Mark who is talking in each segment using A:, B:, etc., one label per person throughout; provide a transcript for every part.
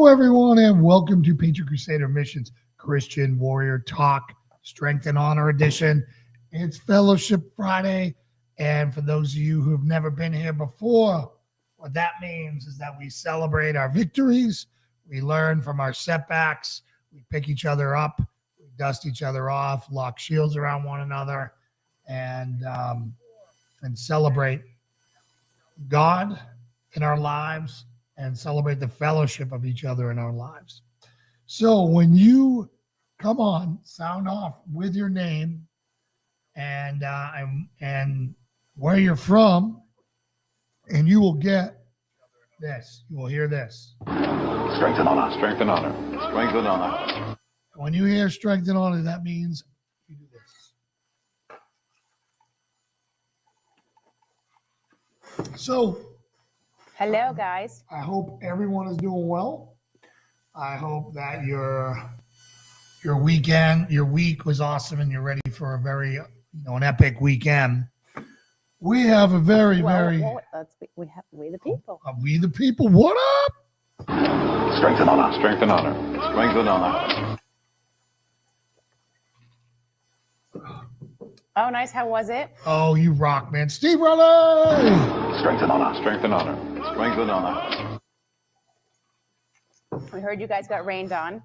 A: Hello, everyone, and welcome to Patriot Crusader Missions Christian Warrior Talk, Strength and Honor Edition. It's Fellowship Friday, and for those of you who have never been here before, what that means is that we celebrate our victories, we learn from our setbacks, we pick each other up, we dust each other off, lock shields around one another, and celebrate God in our lives and celebrate the fellowship of each other in our lives. So when you come on, sound off with your name and where you're from, and you will get this. You will hear this.
B: Strength and honor. Strength and honor. Strength and honor.
A: When you hear strength and honor, that means you do this. So,
C: hello, guys.
A: I hope everyone is doing well. I hope that your week was awesome, and you're ready for a very, an epic weekend. We have a very.
C: We the people.
A: We the people. What up?
B: Strength and honor. Strength and honor. Strength and honor.
C: Oh, nice. How was it?
A: Oh, you rock, man. Steve Raleigh!
B: Strength and honor. Strength and honor. Strength and honor.
C: We heard you guys got rained on.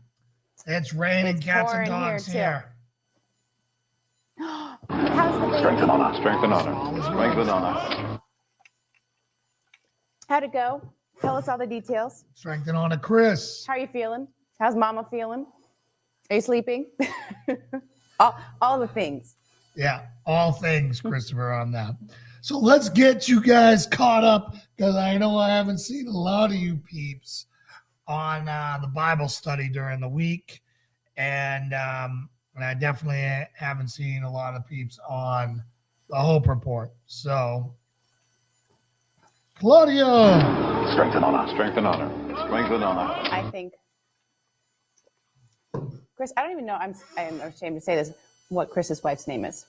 A: It's raining cats and dogs here.
C: How's the baby?
B: Strength and honor. Strength and honor. Strength and honor.
C: How'd it go? Tell us all the details.
A: Strength and honor, Chris.
C: How are you feeling? How's Mama feeling? Are you sleeping? all the things.
A: Yeah, all things, Christopher, on that. So let's get you guys caught up, because I know I haven't seen a lot of you peeps on the Bible study during the week, and I definitely haven't seen a lot of peeps on the Hope Report. So, Claudia!
B: Strength and honor. Strength and honor. Strength and honor.
C: I think, Chris, I don't even know, I'm ashamed to say this, what Chris's wife's name is.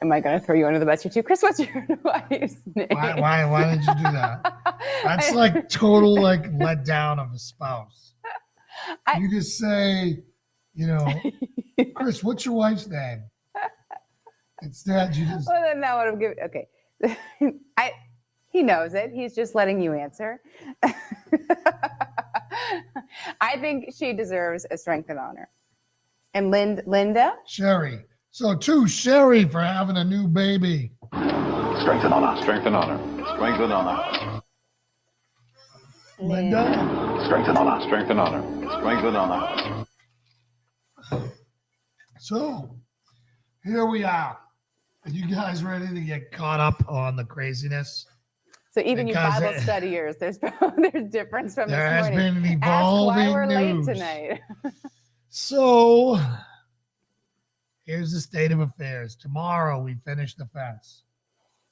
C: Am I going to throw you under the bus here too? Chris, what's your wife's name?
A: Why did you do that? That's like total let down of a spouse. You just say, Chris, what's your wife's name? Instead, you just.
C: Well, then that would have given. Okay, he knows it. He's just letting you answer. I think she deserves a strength and honor. And Linda?
A: Sherry. So to Sherry for having a new baby.
B: Strength and honor. Strength and honor. Strength and honor.
A: Linda?
B: Strength and honor. Strength and honor. Strength and honor.
A: So here we are. Are you guys ready to get caught up on the craziness?
C: So even you Bible studiers, there's difference from
A: there
C: this morning.
A: There has been an evolving
C: Ask why we're
A: news.
C: late tonight.
A: So here's the state of affairs. Tomorrow we finish the fence.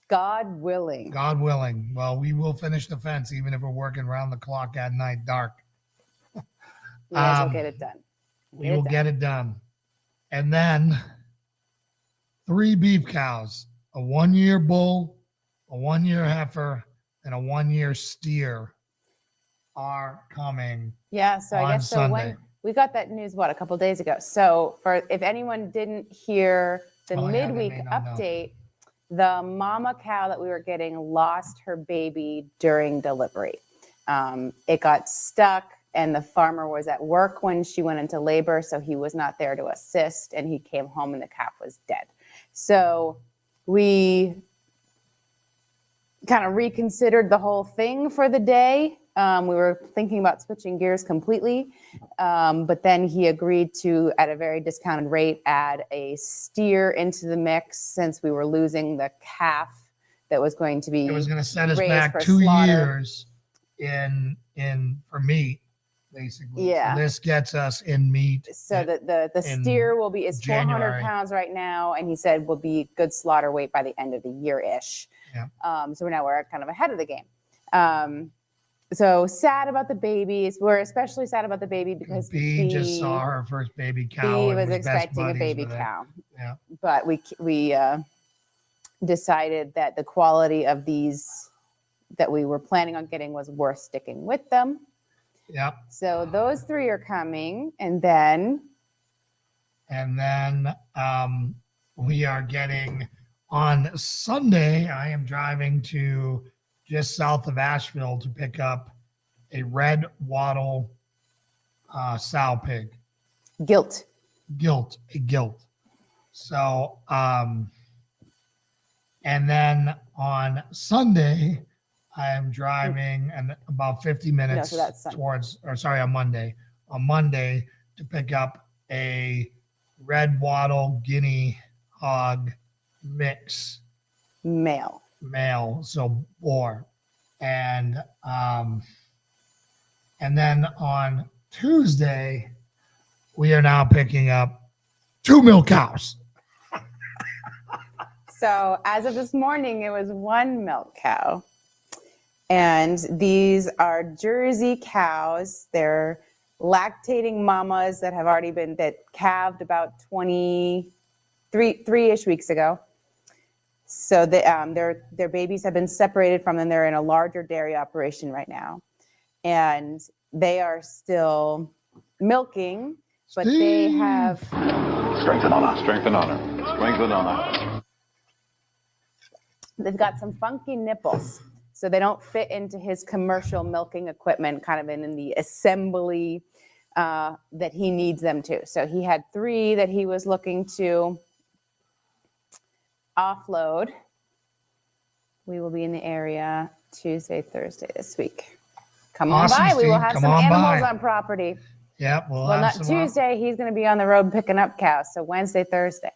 C: God willing.
A: God willing. Well, we will finish the fence even if we're working around the clock at night dark.
C: You guys will get it done.
A: We will get it done. And then 3 beef cows, a 1-year bull, a 1-year heifer, and a 1-year steer are coming.
C: Yeah, so I guess
A: Sunday.
C: We got that news, a couple days ago. So if anyone didn't hear the midweek update, the mama cow that we were getting lost her baby during delivery. It got stuck, and the farmer was at work when she went into labor, so he was not there to assist, and he came home and the calf was dead. So we kind of reconsidered the whole thing for the day. We were thinking about switching gears completely, but then he agreed to, at a very discounted rate, add a steer into the mix since we were losing the calf that was going to be.
A: It was going to set us back 2 years in for meat, basically.
C: Yeah.
A: So this gets us in meat.
C: So the steer is 400 pounds right now, and he said will be good slaughter weight by the end of the year-ish.
A: Yeah.
C: So we're kind of ahead of the game. So sad about the babies. We're especially sad about the baby because
A: Bee just saw her first baby cow.
C: Bee was expecting a baby cow.
A: Yeah.
C: But we decided that the quality of these that we were planning on getting was worth sticking with them.
A: Yep.
C: So those 3 are coming, and then
A: we are getting on Sunday. I am driving to just south of Asheville to pick up a red wattle sow pig.
C: gilt.
A: A gilt. So, and then on Sunday, I am driving and about 50 minutes
C: so that's Sunday.
A: on Monday. On Monday to pick up a red wattle guinea hog mix.
C: Male.
A: So boar. And then on Tuesday, we are now picking up 2 milk cows.
C: So as of this morning, it was 1 milk cow. And these are Jersey cows. They're lactating mamas that have already been calved about 3-ish weeks ago. So their babies have been separated from them. They're in a larger dairy operation right now. And they are still milking, but they have
B: Strength and honor. Strength and honor. Strength and honor.
C: They've got some funky nipples. So they don't fit into his commercial milking equipment, kind of in the assembly that he needs them to. So he had 3 that he was looking to offload. We will be in the area Tuesday, Thursday this week. Come on by. We will have some animals on property.
A: Yep.
C: Well, not Tuesday. He's going to be on the road picking up cows. So Wednesday, Thursday.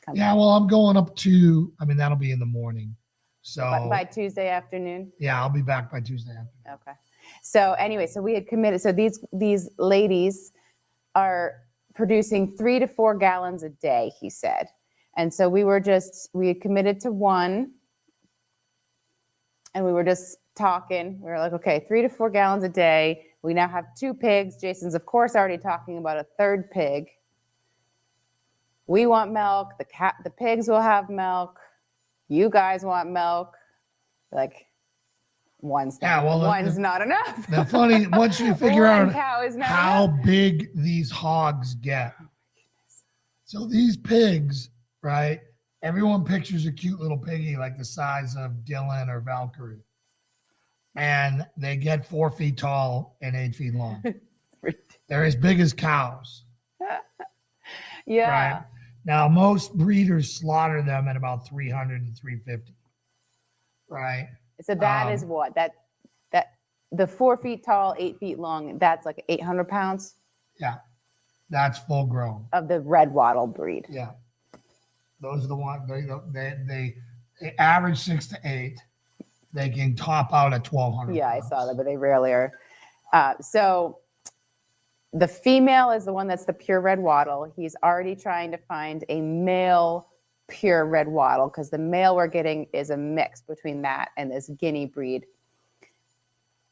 A: Well, I'm going up to, that'll be in the morning. So
C: by Tuesday afternoon?
A: Yeah, I'll be back by Tuesday afternoon.
C: Okay. So anyway, so we had committed. So these ladies are producing 3 to 4 gallons a day, he said. And so we had committed to 1. And we were just talking. We were like, okay, 3 to 4 gallons a day. We now have 2 pigs. Jason's, of course, already talking about a 3rd pig. We want milk. The pigs will have milk. You guys want milk. Like, one's not enough.
A: The funny, once you figure out how
C: enough.
A: big these hogs get. So these pigs, right? Everyone pictures a cute little piggy like the size of Dylan or Valkyrie. And they get 4 feet tall and 8 feet long. They're as big as cows.
C: Yeah.
A: Right? Now, most breeders slaughter them at about 300 to 350. Right?
C: So that is what? That the 4 feet tall, 8 feet long, that's like 800 pounds?
A: Yeah. That's full grown.
C: Of the red wattle breed.
A: Yeah. Those are the ones, they average 6 to 8. They can top out at 1,200.
C: Yeah, I saw that, but they rarely are. So the female is the one that's the pure red wattle. He's already trying to find a male pure red wattle because the male we're getting is a mix between that and this guinea breed.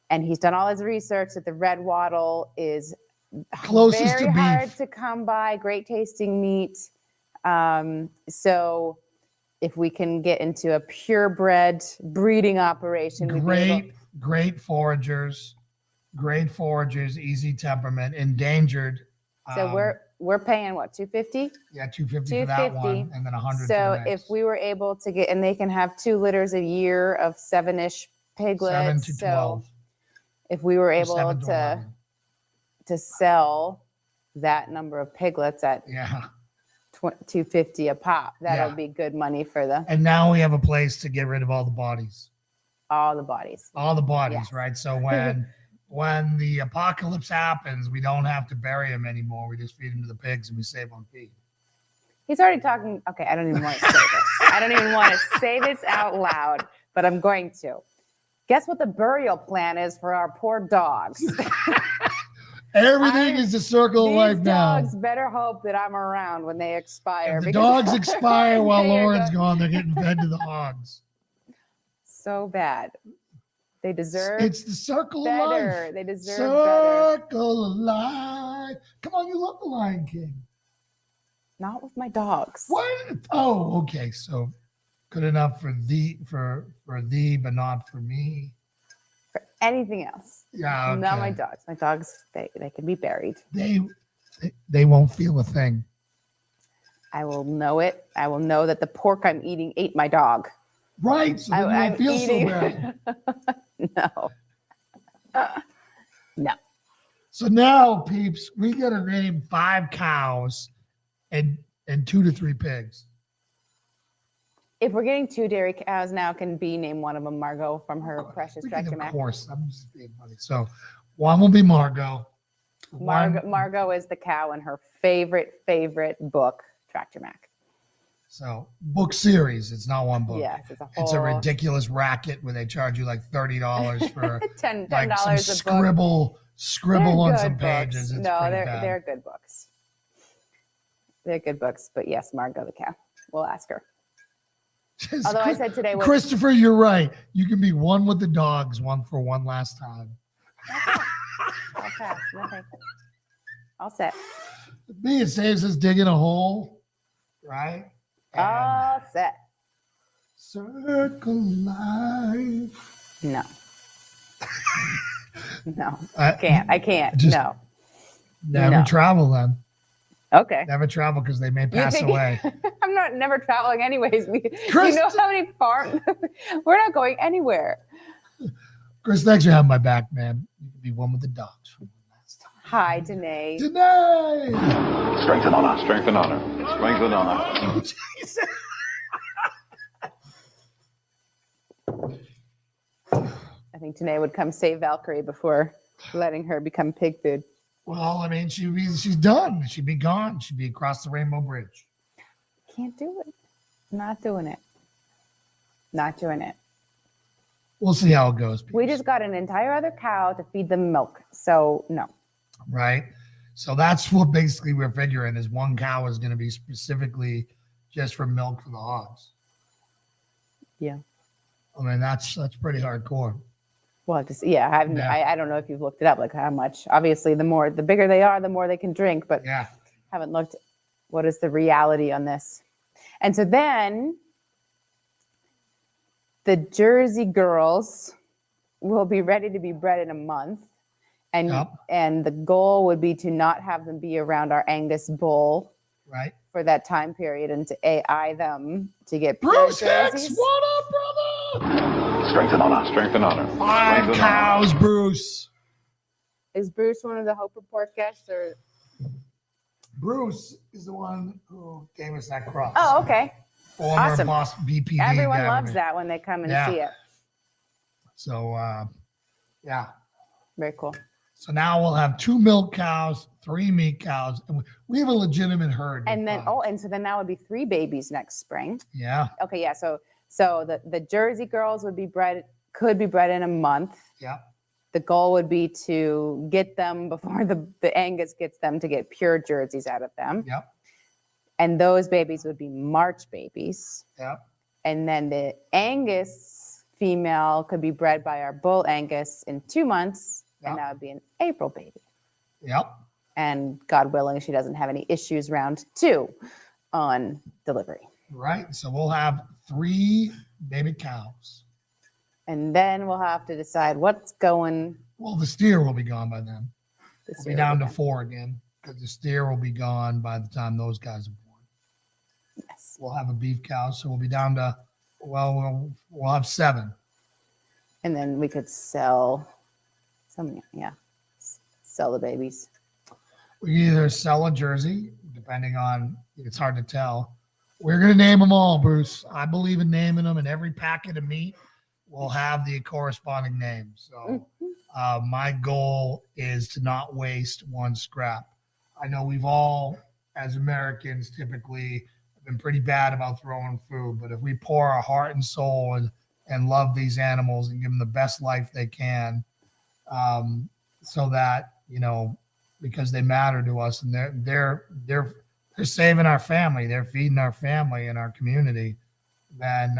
C: And he's done all his research that the red wattle is
A: closest
C: very
A: to beef.
C: hard to come by, great tasting meat. So if we can get into a purebred breeding operation,
A: great foragers, easy temperament, endangered.
C: So we're paying what, $250?
A: Yeah, $250 for that one, and then $100.
C: So if we were able to get, and they can have 2 litters a year of 7-ish piglets.
A: 7 to 12.
C: So if we were able
A: 7 to 11.
C: to sell that number of piglets at $250 a pop, that'll be good money for the.
A: And now we have a place to get rid of all the bodies.
C: All the bodies.
A: Yes. Right? So when the apocalypse happens, we don't have to bury them anymore. We just feed them to the pigs and we save on feed.
C: He's already talking. Okay, I don't even want to say this. I don't even want to say this out loud, but I'm going to. Guess what the burial plan is for our poor dogs?
A: Everything is a circle of life now.
C: These dogs better hope that I'm around when they expire.
A: If the dogs expire while Lauren's gone, they're getting fed to the hogs.
C: So bad. They deserve
A: It's the circle
C: better.
A: of life.
C: They deserve better.
A: Circle of life. Come on, you love the Lion King.
C: Not with my dogs.
A: What? Oh, okay. So good enough for thee, but not for me.
C: For anything else.
A: Yeah. Okay.
C: Not my dogs. My dogs, they can be buried.
A: They won't feel a thing.
C: I will know it. I will know that the pork I'm eating ate my dog.
A: Right. So then you
C: I'm
A: won't feel
C: eating-
A: so bad.
C: No. No.
A: So now, peeps, we got to name 5 cows and 2 to 3 pigs.
C: If we're getting 2 dairy cows now, can B name one of them Margot from her precious tractor
A: Of
C: Mac?
A: course, I'm just being funny. So one will be Margot.
C: Margot is the cow in her favorite book, Tractor Mac.
A: So book series. It's not one book.
C: Yes, it's a whole.
A: It's a ridiculous racket where they charge you like $30 for
C: $10
A: like some
C: a book.
A: scribble on
C: They're
A: some
C: good
A: pages.
C: books.
A: It's
C: No,
A: pretty
C: they're
A: bad.
C: good books. They're good books, but yes, Margot the cow. We'll ask her.
A: Just
C: Although I said today,
A: Christopher, you're right. You can be one with the dogs, one for one last time.
C: I'll pass. Nothing. All set.
A: Me, it saves us digging a hole, right? And
C: All set.
A: circle life.
C: No. No.
A: I
C: I can't.
A: Just-
C: No.
A: Never
C: No.
A: travel then.
C: Okay.
A: Never travel because they may pass
C: think-
A: away.
C: I'm not never traveling anyways. You
A: Chris-
C: know how many farms? We're not going anywhere.
A: Chris, thanks for having my back, man. You can be one with the dogs for one last time.
C: Hi, Danae.
A: Tonight.
B: Strength and honor. Strength and honor. Strength and honor.
C: I think Danae would come save Valkyrie before letting her become pig food.
A: Well, I mean, she's done. She'd be gone. She'd be across the Rainbow Bridge.
C: Can't do it. Not doing it. Not doing it.
A: We'll see how it goes.
C: We
A: peeps.
C: just got an entire other cow to feed them milk. So no.
A: Right. So that's what basically we're figuring is one cow is going to be specifically just for milk for the hogs.
C: Yeah.
A: I mean, that's pretty hardcore.
C: Well, just yeah. I don't know if you've looked it up, like how much. Obviously, the bigger they are, the more they can drink. But
A: Yeah.
C: haven't looked. What is the reality on this? And so then the Jersey girls will be ready to be bred in a month. And
A: Yep.
C: and the goal would be to not have them be around our Angus bull
A: Right.
C: for that time period and to AI them to get pure
A: Bruce Hicks,
C: jerseys.
A: what up, brother?
B: Strength and honor. Strength and honor.
A: 5
B: Strength and honor.
A: cows, Bruce.
C: Is Bruce one of the Hope Report guests or?
A: Bruce is the one who gave us that cross.
C: Oh, okay.
A: Former
C: awesome.
A: boss BPD.
C: Everyone
A: guy.
C: loves that when they come and
A: Yeah.
C: see it.
A: So, yeah.
C: Very cool.
A: So now we'll have 2 milk cows, 3 meat cows, and we have a legitimate herd.
C: And
A: with
C: then
A: five.
C: and so then that would be 3 babies next spring.
A: Yeah.
C: Okay, yeah. So the Jersey girls could be bred in a month.
A: Yeah.
C: The goal would be to get them before the Angus gets them to get pure jerseys out of them.
A: Yep.
C: And those babies would be March babies.
A: Yep.
C: And then the Angus female could be bred by our bull Angus in 2 months.
A: Yep.
C: And that would be an April baby.
A: Yep.
C: And God willing, she doesn't have any issues round 2 on delivery.
A: Right. So we'll have 3 baby cows.
C: And then we'll have to decide what's going.
A: Well, the steer will be gone by then.
C: This
A: We'll be
C: year
A: down to
C: again.
A: 4 again because the steer will be gone by the time those guys are born.
C: Yes.
A: We'll have a beef cow, so we'll be down to, well, we'll have 7.
C: And then we could sell some, sell the babies.
A: We either sell a jersey, depending on, it's hard to tell. We're going to name them all, Bruce. I believe in naming them, and every packet of meat will have the corresponding name. So my goal is to not waste one scrap. I know we've all, as Americans, typically been pretty bad about throwing food, but if we pour our heart and soul and love these animals and give them the best life they can, so that, because they matter to us and they're saving our family, they're feeding our family and our community, then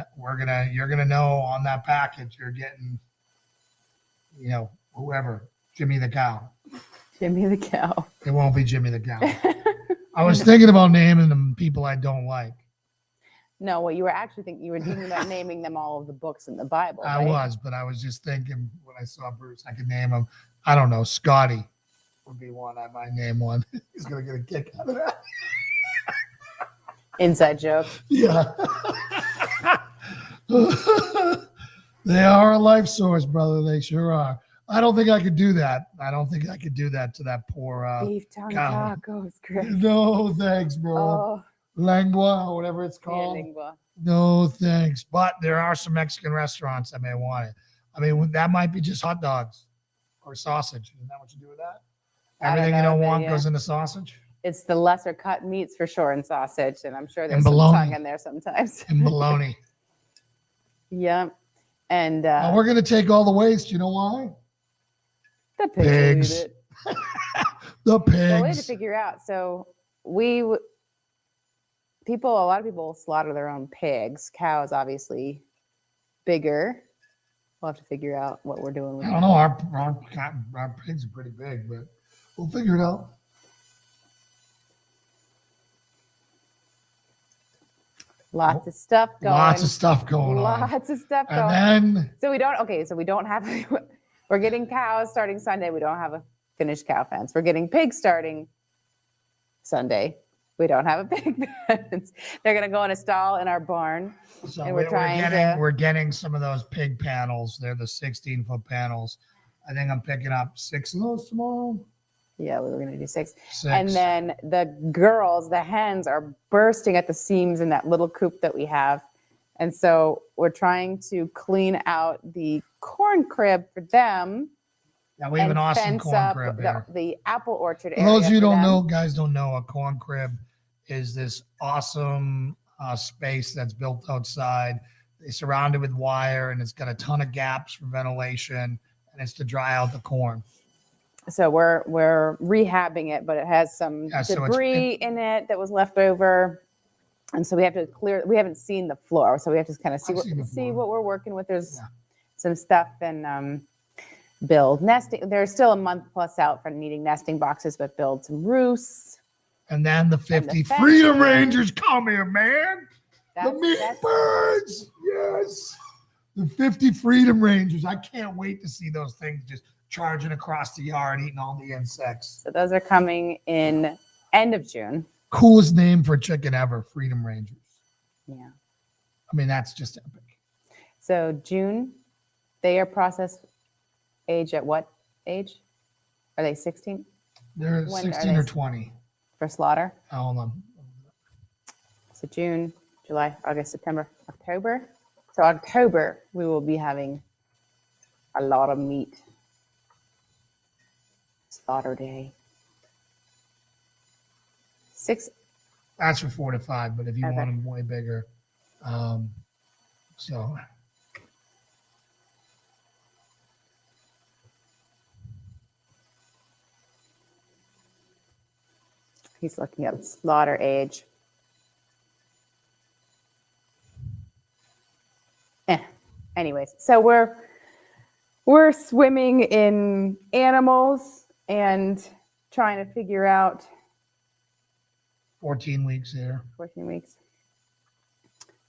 A: you're gonna know on that package you're getting, whoever, Jimmy the cow.
C: Jimmy the cow.
A: It won't be Jimmy the cow. I was thinking about naming them people I don't like.
C: No, what you were actually thinking, you were thinking about naming them all of the books in the Bible.
A: I
C: right?
A: was, but I was just thinking when I saw Bruce, I could name him. I don't know. Scotty would be one. I might name one. He's gonna get a kick out of that.
C: Inside joke.
A: Yeah. They are a life source, brother. They sure are. I don't think I could do that. I don't think I could do that to that poor.
C: Beef tongue
A: cow.
C: tacos, Chris.
A: No, thanks, bro.
C: Oh,
A: Lengua or whatever it's
C: yeah,
A: called.
C: lingua.
A: No, thanks. But there are some Mexican restaurants that may want it. I mean, that might be just hot dogs or sausage. Isn't that what you do with that?
C: I don't
A: Everything you
C: know,
A: don't
C: but
A: want
C: yeah.
A: goes into sausage
C: It's the lesser cut meats for sure in sausage, and I'm sure there's
A: And
C: some
A: bologna.
C: tongue in there sometimes.
A: and bologna.
C: Yeah, and
A: Now, we're going to take all the waste. You know why?
C: the pigs. will eat
A: pigs.
C: it.
A: The
C: Well, we had to
A: pigs.
C: figure out. So a lot of people slaughter their own pigs. Cows, obviously, bigger. We'll have to figure out what we're doing with
A: I don't know. Our pigs are pretty big, but we'll figure it out.
C: Lots of stuff going.
A: Lots of stuff going on.
C: Lots of stuff going.
A: And then
C: So we don't have, we're getting cows starting Sunday. We don't have a finished cow fence. We're getting pigs starting Sunday. We don't have a pig fence. They're going to go in a stall in our barn.
A: so
C: And we're
A: we're getting some of those pig panels. They're the 16-foot panels. I think I'm picking up 6 of those tomorrow.
C: Yeah, we were going to do 6.
A: 6.
C: And then the girls, the hens, are bursting at the seams in that little coop that we have. And so we're trying to clean out the corn crib for them.
A: Yeah, we have an
C: and
A: awesome
C: fence
A: corn
C: up
A: crib here.
C: the apple orchard
A: For
C: area.
A: those of you who
C: for
A: don't
C: them.
A: know, guys don't know, a corn crib is this awesome space that's built outside. They surround it with wire, and it's got a ton of gaps for ventilation, and it's to dry out the corn.
C: So we're rehabbing it, but it has some
A: Yeah, so it's-
C: debris in it that was left over. And so we have to clear. We haven't seen the floor, so we have to kind of see
A: I've seen the floor.
C: what we're working with. There's
A: Yeah.
C: some stuff and build nesting. They're still a month plus out for needing nesting boxes, but build some roosts.
A: And then the 50
C: fence.
A: Freedom Rangers come here, man. The
C: That's,
A: meat
C: that's
A: birds. Yes. The 50 Freedom Rangers. I can't wait to see those things just charging across the yard, eating all the insects.
C: so those are coming in end of June.
A: Coolest name for chicken ever, Freedom Rangers.
C: Yeah.
A: I mean, that's just epic.
C: So June, they are process age at what age? Are they 16
A: They're
C: When are
A: 16
C: they-
A: or 20.
C: for slaughter?
A: Hold on.
C: So June, July, August, September, October. So October, we will be having a lot of meat. Slaughter day. 6.
A: That's for 4 to 5, but if you
C: Okay.
A: want them way bigger. So
C: He's looking up slaughter age. Anyways, so we're swimming in animals and trying to figure out
A: 14 weeks here.
C: 14 weeks.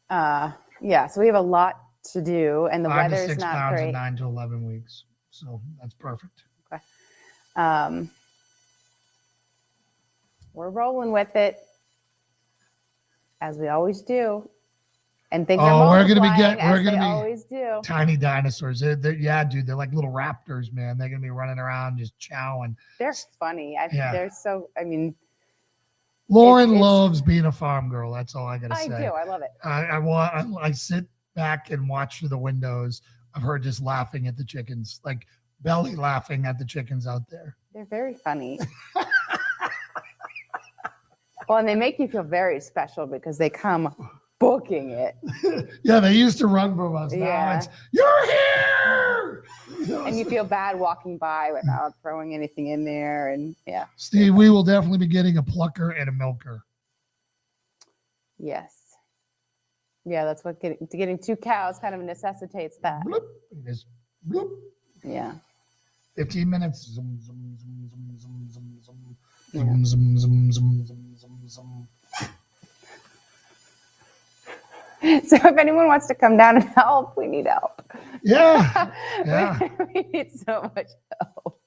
C: Yeah, so we have a lot to do, and the
A: 5 to
C: weather
A: 6
C: is not
A: pounds
C: great.
A: in 9 to 11 weeks. So that's perfect.
C: We're rolling with it, as we always do, and things
A: Oh,
C: are
A: we're gonna be
C: multiplying
A: we're
C: as
A: gonna
C: they
A: be
C: always do.
A: tiny dinosaurs. Yeah, dude, they're like little raptors, man. They're gonna be running around just chowing.
C: They're funny.
A: Yeah.
C: They're so. I mean,
A: Lauren
C: it's-
A: loves being a farm girl. That's all I gotta
C: I
A: say.
C: do. I love it.
A: I sit back and watch through the windows of her just laughing at the chickens, like belly laughing at the chickens out there.
C: They're very funny. Well, and they make you feel very special because they come booking it,
A: Yeah, they used to run from us. Now
C: Yeah.
A: it's you're here. You know,
C: and you feel bad walking by without throwing anything in there. And yeah,
A: Steve, we will definitely be getting a plucker and a milker.
C: yes, yeah. That's what getting 2 cows kind of necessitates that.
A: Bloop, it is bloop.
C: Yeah.
A: 15 minutes. Zoom, zoom, zoom, zoom, zoom, zoom, zoom.
C: Yeah.
A: Zoom, zoom, zoom, zoom, zoom, zoom, zoom.
C: So if anyone wants to come down and help, we need help.
A: Yeah. Yeah.
C: We need so much help.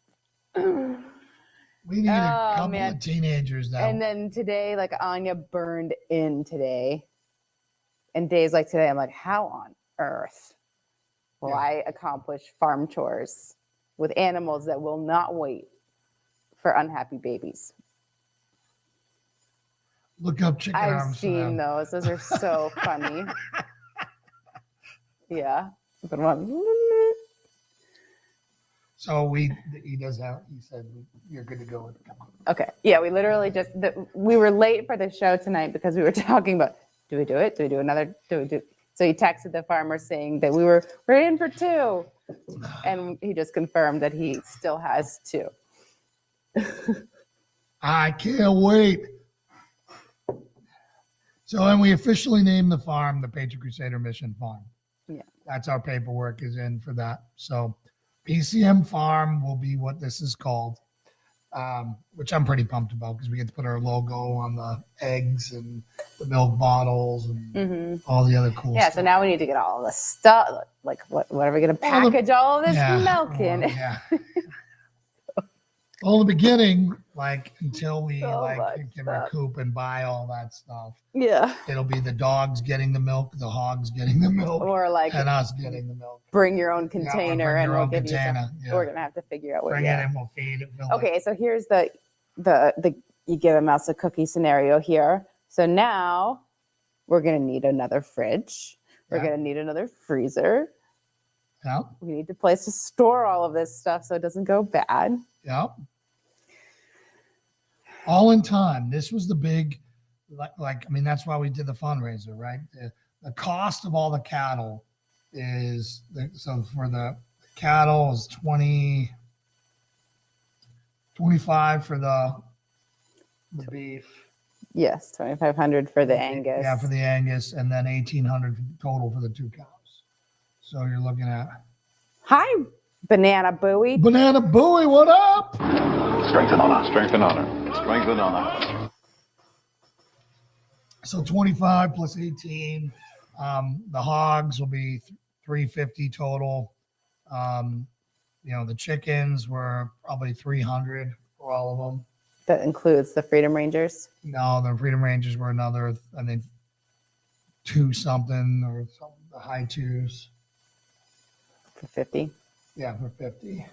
A: We need a
C: Oh,
A: couple
C: man.
A: of teenagers now.
C: And then today, like Anya burned in today. And days like today, I'm like, how on earth will
A: Yeah.
C: I accomplish farm chores with animals that will not wait for unhappy babies?
A: Look up chicken
C: I've
A: arms. for
C: seen
A: them.
C: those. Those are so funny. Yeah. But one.
A: So he does have. He said you're good to go with.
C: Okay. Yeah, we literally just we were late for the show tonight because we were talking about do we do it? Do we do another? Do we do? So he texted the farmer saying that we're in for 2, and he just confirmed that he still has 2.
A: I can't wait. So, and we officially named the farm the Patriot Crusader Mission Farm.
C: Yeah.
A: That's our paperwork is in for that. So, PCM Farm will be what this is called, which I'm pretty pumped about because we get to put our logo on the eggs and the milk bottles and all the other cool
C: Yeah.
A: stuff.
C: So now we need to get all the stuff. Like what are we going to package all of this milk in?
A: Yeah. Well, in the beginning, like until we
C: So much
A: can
C: stuff.
A: recoup and buy all that stuff,
C: Yeah.
A: it'll be the dogs getting the milk, the hogs getting the milk,
C: Or like
A: and us getting the milk.
C: bring your own
A: Yeah, or
C: container
A: bring
C: and
A: your
C: we'll
A: own
C: give you some.
A: container, yeah.
C: We're gonna have to figure out where.
A: Bring
C: Yeah.
A: it in, we'll feed it. Fill
C: Okay, so here's the you give a mouse a cookie scenario here. So now we're gonna need another fridge. We're
A: Yeah.
C: gonna need another freezer.
A: It. Yeah,
C: We need a place to store all of this stuff so it doesn't go bad.
A: yeah. All in time. This was the big, I mean, that's why we did the fundraiser, right? The cost of all the cattle is, so for the cattle is 25 for the beef.
C: Yes, 2,500 for the Angus.
A: Yeah, for the Angus, and then 1,800 total for the 2 cows. So you're looking at
C: Hi, Banana Bowie.
A: Banana Bowie. What up?
B: Strength and honor. Strength and honor. Strength and honor.
A: So 25 plus 18. The hogs will be 350 total. The chickens were probably 300 for all of them.
C: That includes the Freedom Rangers.
A: No, the Freedom Rangers were another, I think, 2 something or something, the high 2s.
C: For 50.
A: Yeah, for 50.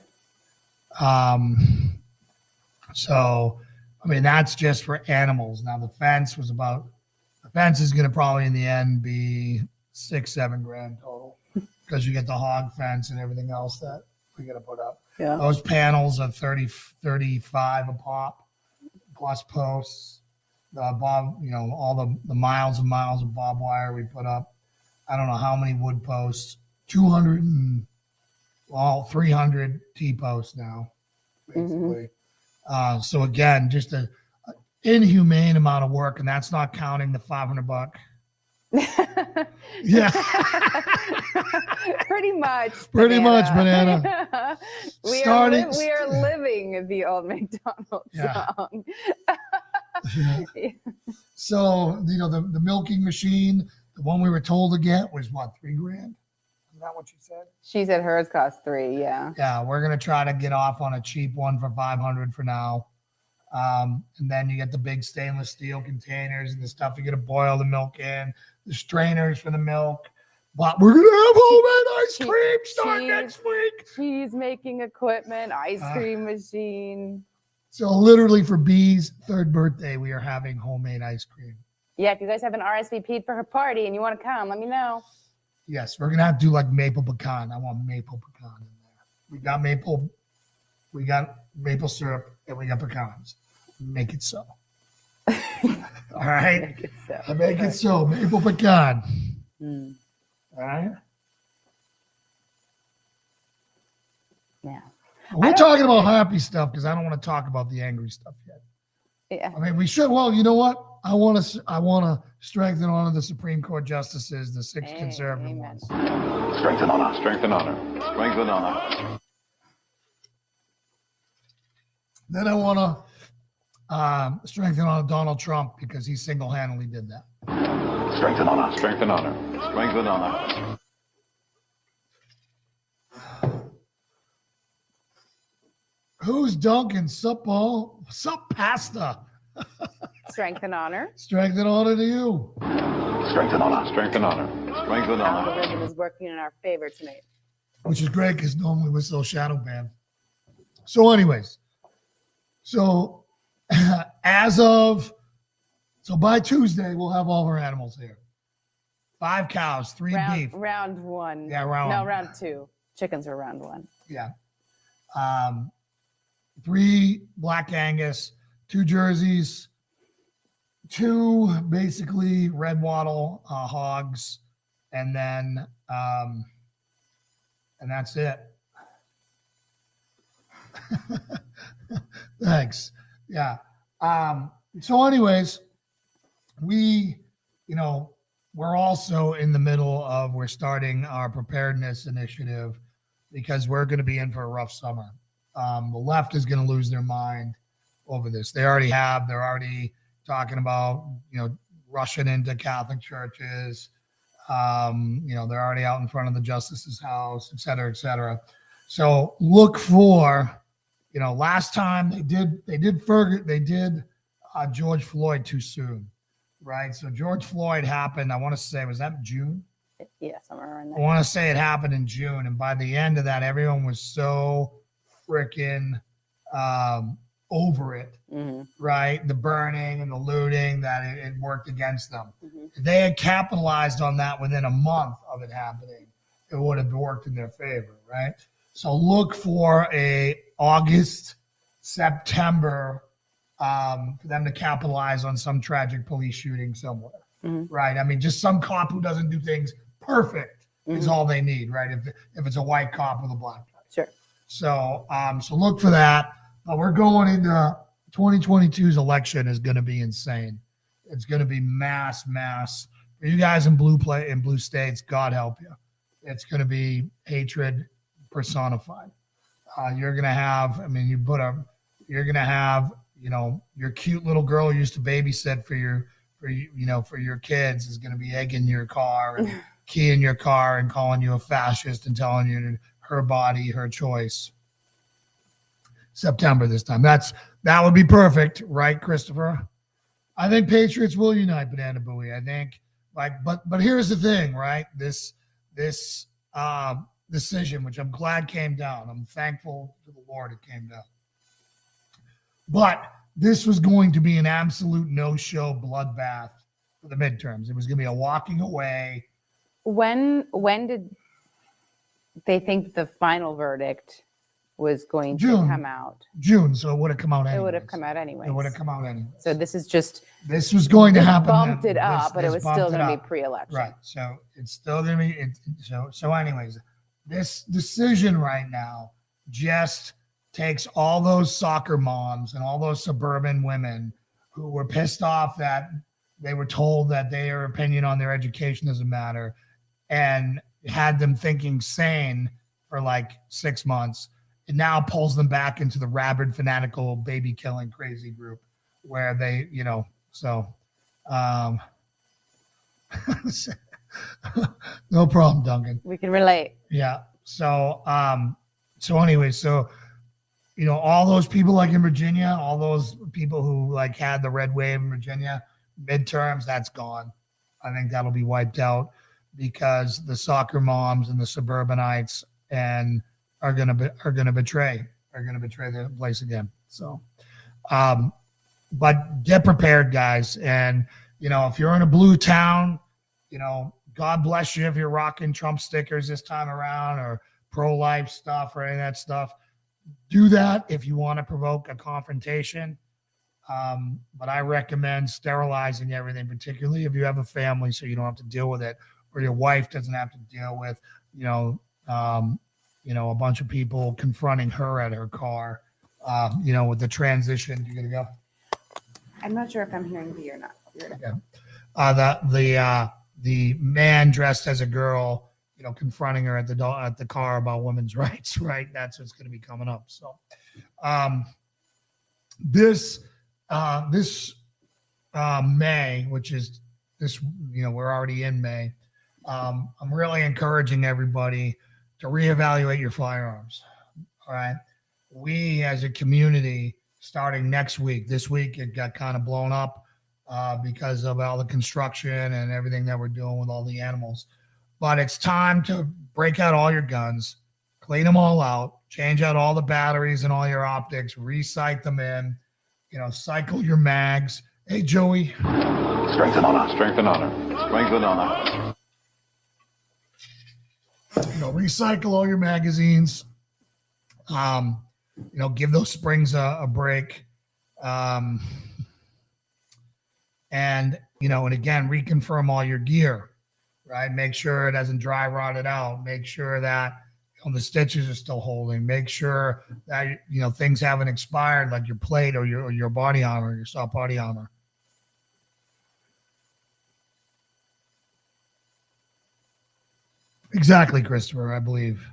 A: So, I mean, that's just for animals. Now, the fence is going to probably in the end be $6-7 grand total because you get the hog fence and everything else that we got to put up.
C: Yeah.
A: Those panels are 35 a pop plus posts. All the miles and miles of barbed wire we put up. I don't know how many wood posts, 300 T-posts now, basically. So again, just an inhumane amount of work, and that's not counting the $500. Yeah.
C: Pretty much.
A: Pretty much, Banana.
C: we are living the old McDonald's song.
A: Yeah. So, the milking machine, the one we were told to get was what, $3 grand? Is that what you said?
C: She said hers cost 3, yeah.
A: Yeah, we're gonna try to get off on a cheap one for 500 for now. And then you get the big stainless steel containers and the stuff you're gonna boil the milk in, the strainers for the milk. But we're gonna have homemade ice cream start next week.
C: Cheese making equipment, ice cream machine.
A: So literally for Bee's 3rd birthday, we are having homemade ice cream.
C: Yeah, if you guys have an RSVP'd for her party and you want to come, let me know.
A: Yes, we're gonna have to do like maple pecan. I want maple pecan in there. We got maple syrup, and we got pecans. Make it so. All right.
C: Make it so.
A: I make it so. Maple pecan.
C: Mm.
A: All right.
C: Yeah.
A: We're talking about happy stuff because I don't want to talk about the angry stuff yet.
C: Yeah.
A: I mean, we should. Well, you know what? I want to strengthen and honor the Supreme Court justices, the 6 conservative
C: Amen.
A: ones.
B: Strength and honor. Strength and honor. Strength and honor.
A: Then I want to strengthen on Donald Trump because he single-handedly did that.
B: Strength and honor. Strength and honor. Strength and honor.
A: Who's Duncan? Sup, Paul? Sup, Pasta?
C: Strength and honor.
A: Strength and honor to you.
B: Strength and honor. Strength and honor. Strength and honor.
C: Algorithm is working in our favor tonight.
A: Which is great because normally we're still shadow banned. So, anyways, so by Tuesday, we'll have all of our animals here. 5 cows, 3 beef.
C: Round one.
A: Yeah,
C: round 2. Chickens are round 1.
A: Yeah. 3 Black Angus, 2 Jerseys, 2 basically red wattle hogs, and then and that's it. Thanks. Yeah. So anyways, we're also in the middle of, we're starting our preparedness initiative because we're going to be in for a rough summer. The left is going to lose their mind over this. They're already talking about, rushing into Catholic churches. They're already out in front of the justice's house, et cetera, et cetera. So look for, last time they did George Floyd too soon, right? So George Floyd happened, I want to say, was that June?
C: Yeah, somewhere around there.
A: I want to say it happened in June. And by the end of that, everyone was so freaking over it, right? The burning and the looting, that it worked against them. If they had capitalized on that within a month of it happening, it would have worked in their favor, right? So look for a August, September, for them to capitalize on some tragic police shooting somewhere, right? I mean, just some cop who doesn't do things perfect is all they need, right? If it's a white cop with a black guy.
C: Sure.
A: So look for that. We're going into 2022's election is going to be insane. It's going to be mass. For you guys in blue states, God help you. It's going to be hatred personified. You're going to have, your cute little girl you used to babysit for your kids is going to be egging your car and keying your car and calling you a fascist and telling you her body, her choice. September this time. That would be perfect, right, Christopher? I think Patriots will unite, Banana Booey. I think, but here's the thing, right? This decision, which I'm glad came down. I'm thankful to the Lord it came down. But this was going to be an absolute no-show bloodbath for the midterms. It was going to be a walking away.
C: When did they think the final verdict was going to come out?
A: June, so it would have come out anyway.
C: It would have come out anyway.
A: So
C: this is just...
A: This was going to happen.
C: Bumped it up, but it was still going to be pre-election.
A: Right, so it's still going to be... So anyways, this decision right now just takes all those soccer moms and all those suburban women who were pissed off that they were told that their opinion on their education doesn't matter, and had them thinking sane for like 6 months. It now pulls them back into the rabid, fanatical, baby killing crazy group where they, so no problem, Duncan.
C: We can relate.
A: Yeah. So anyway, all those people like in Virginia, all those people who like had the red wave in Virginia midterms, that's gone. I think that'll be wiped out because the soccer moms and the suburbanites are gonna betray the place again. So, but get prepared, guys. And if you're in a blue town, God bless you if you're rocking Trump stickers this time around or pro-life stuff or any of that stuff. Do that if you want to provoke a confrontation. But I recommend sterilizing everything, particularly if you have a family, so you don't have to deal with it, or your wife doesn't have to deal with, a bunch of people confronting her at her car, with the transition. You're gonna go.
C: I'm not sure if I'm hearing B or not.
A: Yeah. The man dressed as a girl, confronting her at the car about women's rights. Right. That's what's going to be coming up. So, this May, which is this, we're already in May. I'm really encouraging everybody to reevaluate your firearms. All right. We as a community, starting next week, this week it got kind of blown up because of all the construction and everything that we're doing with all the animals. But it's time to break out all your guns, clean them all out, change out all the batteries and all your optics, resight them in, cycle your mags. Hey, Joey.
B: Strength and honor. Strength and honor. Strength and honor.
A: Recycle all your magazines. Give those springs a break. And again, reconfirm all your gear, right? Make sure it hasn't dry rotted out. Make sure that the stitches are still holding. Make sure that, things haven't expired, like your plate or your body armor, your soft body armor. Exactly, Christopher, I believe.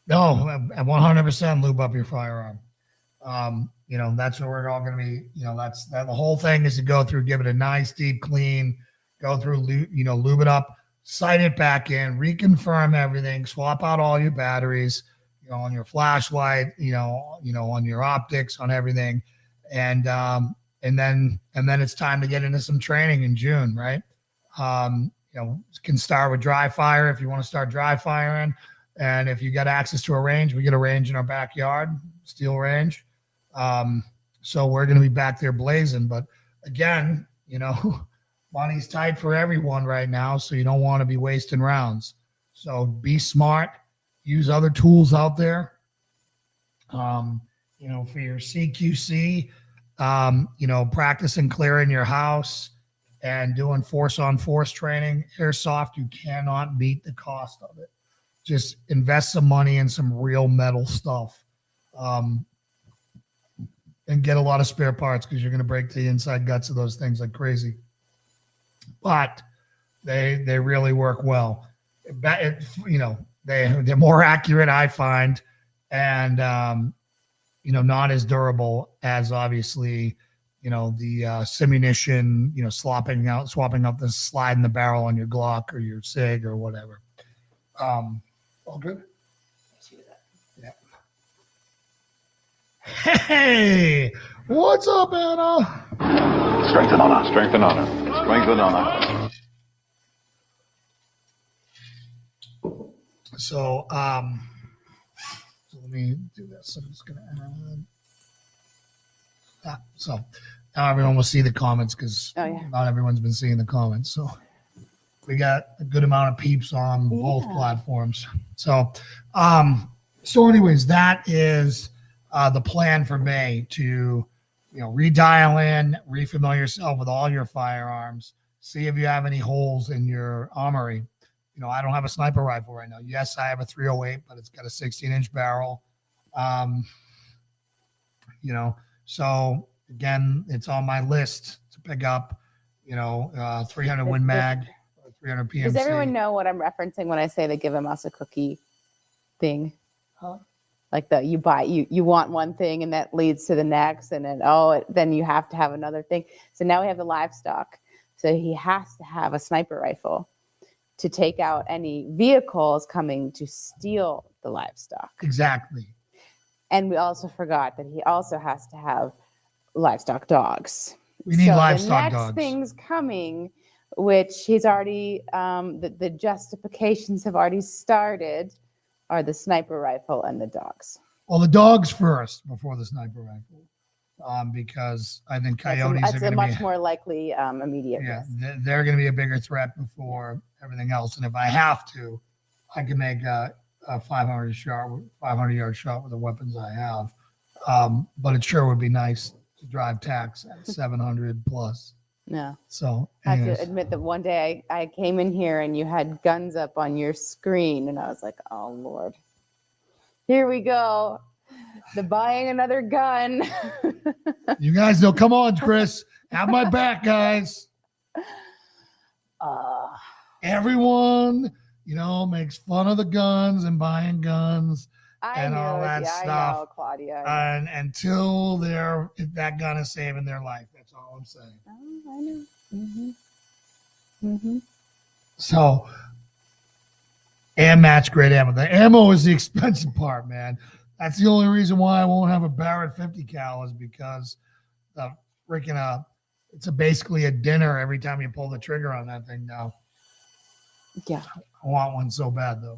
A: No, 100% lube up your firearm. That's what we're all going to be, that's the whole thing is to go through, give it a nice deep clean, go through, lube it up, sight it back in, reconfirm everything, swap out all your batteries, on your flashlight, on your optics, on everything. And then it's time to get into some training in June, right? Can start with dry fire if you want to start dry firing. And if you got access to a range, we get a range in our backyard, steel range. So we're going to be back there blazing. But again, money's tight for everyone right now. So you don't want to be wasting rounds. So be smart, use other tools out there. For your CQC, practicing clearing your house and doing force on force training, airsoft, you cannot beat the cost of it. Just invest some money in some real metal stuff, and get a lot of spare parts because you're going to break the inside guts of those things like crazy. But they really work well. They're more accurate, I find, and not as durable as obviously the simunition, swapping out the slide in the barrel on your Glock or your SIG or whatever. All good? Yeah. Hey, what's up, Anna?
B: Strength and honor. Strength and honor. Strength and honor.
A: So let me do this. I'm just gonna add. So now everyone will see the comments because not everyone's been seeing the comments. So we got a good amount of peeps on both platforms. So, anyways, that is the plan for May to, redial in, refamiliar yourself with all your firearms, see if you have any holes in your armory. I don't have a sniper rifle right now. Yes, I have a 308, but it's got a 16-inch barrel. So again, it's on my list to pick up, 300 Win Mag. 300 PMC.
C: Does everyone know what I'm referencing when I say they give a mouse a cookie thing?
A: Huh?
C: Like you want one thing and that leads to the next, and then then you have to have another thing. So now we have the livestock. So he has to have a sniper rifle to take out any vehicles coming to steal the livestock.
A: Exactly.
C: And we also forgot that he also has to have livestock dogs.
A: We need livestock dogs.
C: The next thing's coming, which he's already, the justifications have already started, are the sniper rifle and the dogs.
A: Well, the dogs first before the sniper rifle, because I think coyotes are going to be
C: much more likely immediate.
A: Yeah, they're going to be a bigger threat before everything else. And if I have to, I can make a 500-yard shot with the weapons I have. But it sure would be nice to drive tax at 700 plus.
C: Yeah.
A: So
C: I have to admit that one day I came in here and you had guns up on your screen, and I was like, oh Lord, here we go. The buying another gun.
A: You guys know, come on, Chris, have my back, guys. Everyone, makes fun of the guns and buying guns. and all that
C: I
A: stuff.
C: know, Claudia.
A: And until that gun is saving their life. That's all I'm saying.
C: Oh, I know. Mm-hmm.
A: So, and match grade ammo. The ammo is the expensive part, man. That's the only reason why I won't have a Barrett 50 cal is because the freaking it's basically a dinner every time you pull the trigger on that thing now.
C: Yeah.
A: I want one so bad though.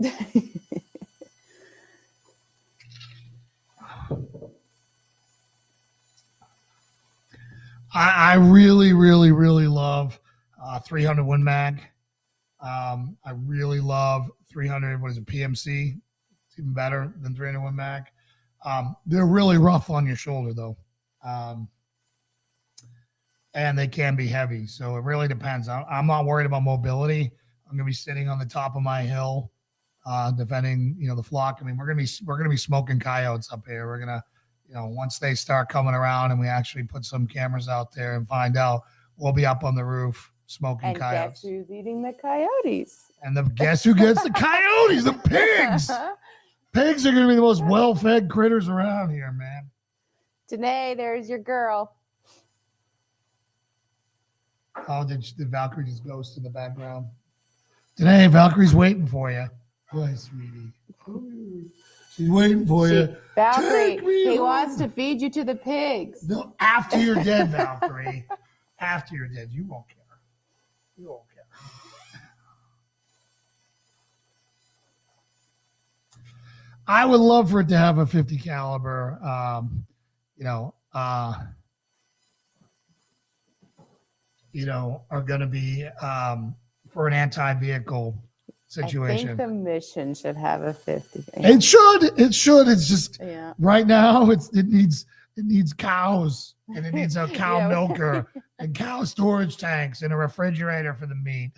A: I really, really, really love 300 Win Mag. I really love 300. What is it? PMC. It's even better than 300 Win Mag. They're really rough on your shoulder though. And they can be heavy. So it really depends. I'm not worried about mobility. I'm going to be sitting on the top of my hill, defending, the flock. I mean, we're going to be smoking coyotes up here. We're going to, once they start coming around and we actually put some cameras out there and find out, we'll be up on the roof smoking
C: and
A: coyotes.
C: Guess who's eating the coyotes?
A: And guess who gets the coyotes? The pigs. Pigs are going to be the most well-fed critters around here, man.
C: Danae, there's your girl.
A: Oh, did Valkyrie just ghost in the background? Today, Valkyrie's waiting for you. Boy, sweetie. She's waiting for you.
C: Valkyrie, he wants to feed you to the pigs.
A: No, after you're dead, Valkyrie. After you're dead, you won't care. You won't care. I would love for it to have a 50 caliber, are going to be for an anti-vehicle situation.
C: I think the mission should have a 50.
A: It should. It's just
C: Yeah.
A: right now it needs cows and it needs a cow milker and cow storage tanks and a refrigerator for the meat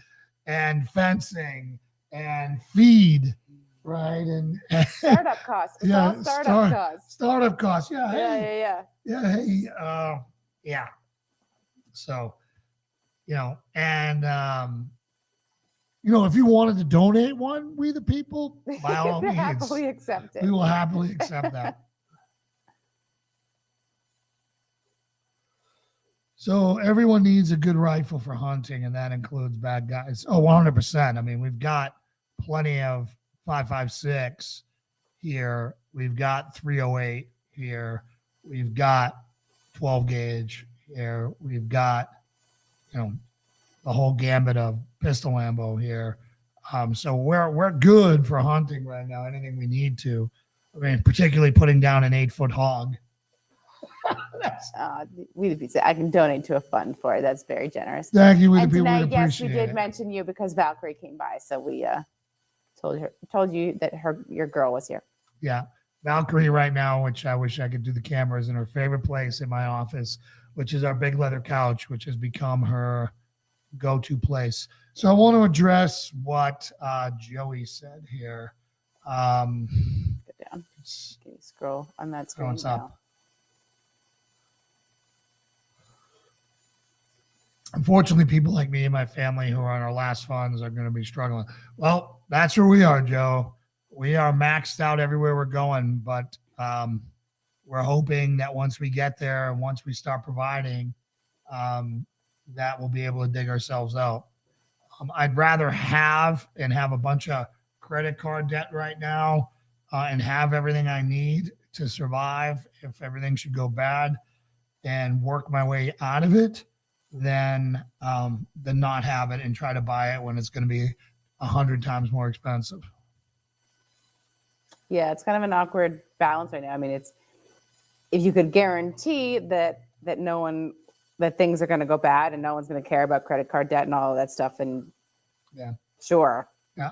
A: and fencing and feed, right? And
C: Startup costs. It's all startup costs.
A: Startup costs. Yeah.
C: Yeah.
A: Yeah. So, and if you wanted to donate one, we the people, by all means,
C: happily accept it.
A: We will happily accept that. So everyone needs a good rifle for hunting, and that includes bad guys. Oh, 100%. I mean, we've got plenty of 5.56 here. We've got 308 here. We've got 12 gauge here. We've got, the whole gambit of pistol ammo here. So we're good for hunting right now. Anything we need to. I mean, particularly putting down an 8-foot hog.
C: I can donate to a fund for it. That's very generous.
A: Thank you.
C: And tonight, yes, we did mention you because Valkyrie came by, so we told you that your girl was here.
A: Yeah, Valkyrie right now, which I wish I could do the cameras in her favorite place in my office, which is our big leather couch, which has become her go-to place. So I want to address what Joey said here.
C: Go down. Can you scroll on that screen?
A: What's up? Unfortunately, people like me and my family who are on our last funds are going to be struggling. Well, that's where we are, Joe. We are maxed out everywhere we're going, but we're hoping that once we get there and once we start providing, that we'll be able to dig ourselves out. I'd rather have a bunch of credit card debt right now and have everything I need to survive if everything should go bad and work my way out of it than not have it and try to buy it when it's going to be 100 times more expensive.
C: Yeah, it's kind of an awkward balance right now. I mean, it's if you could guarantee that things are going to go bad and no one's going to care about credit card debt and all of that stuff, and sure. Yeah.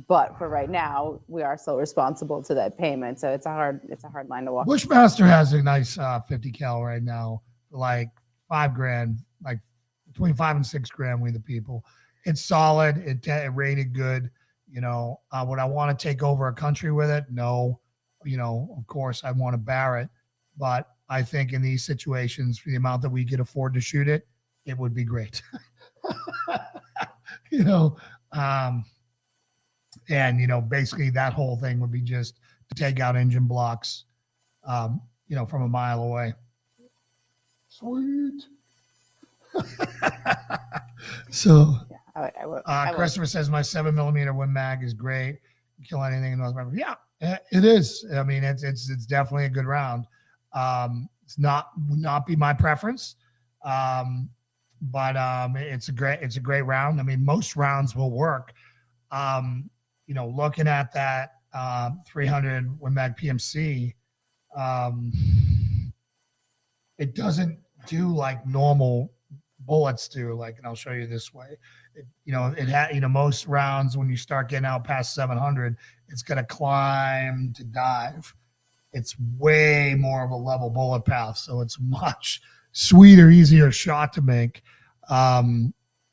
C: But for right now, we are still responsible to that payment, so it's a hard line to walk.
A: Bushmaster has a nice 50 cal right now, like $5,000, like between $5,000 and $6,000. We the people, it's solid. It rated good. Would I want to take over a country with it? No. Of course I want to Barrett, but I think in these situations, for the amount that we could afford to shoot it, it would be great. And basically that whole thing would be just take out engine blocks, from a mile away. Sweet. So,
C: Yeah, I would.
A: Christopher says my 7mm Win Mag is great. Kill anything in North America. Yeah, it is. I mean, it's definitely a good round. It's would not be my preference, but it's a great round. I mean, most rounds will work. Looking at that 300 Win Mag PMC, it doesn't do like normal bullets do. Like, and I'll show you this way. Most rounds when you start getting out past 700, it's going to climb to dive. It's way more of a level bullet path, so it's much sweeter, easier shot to make. But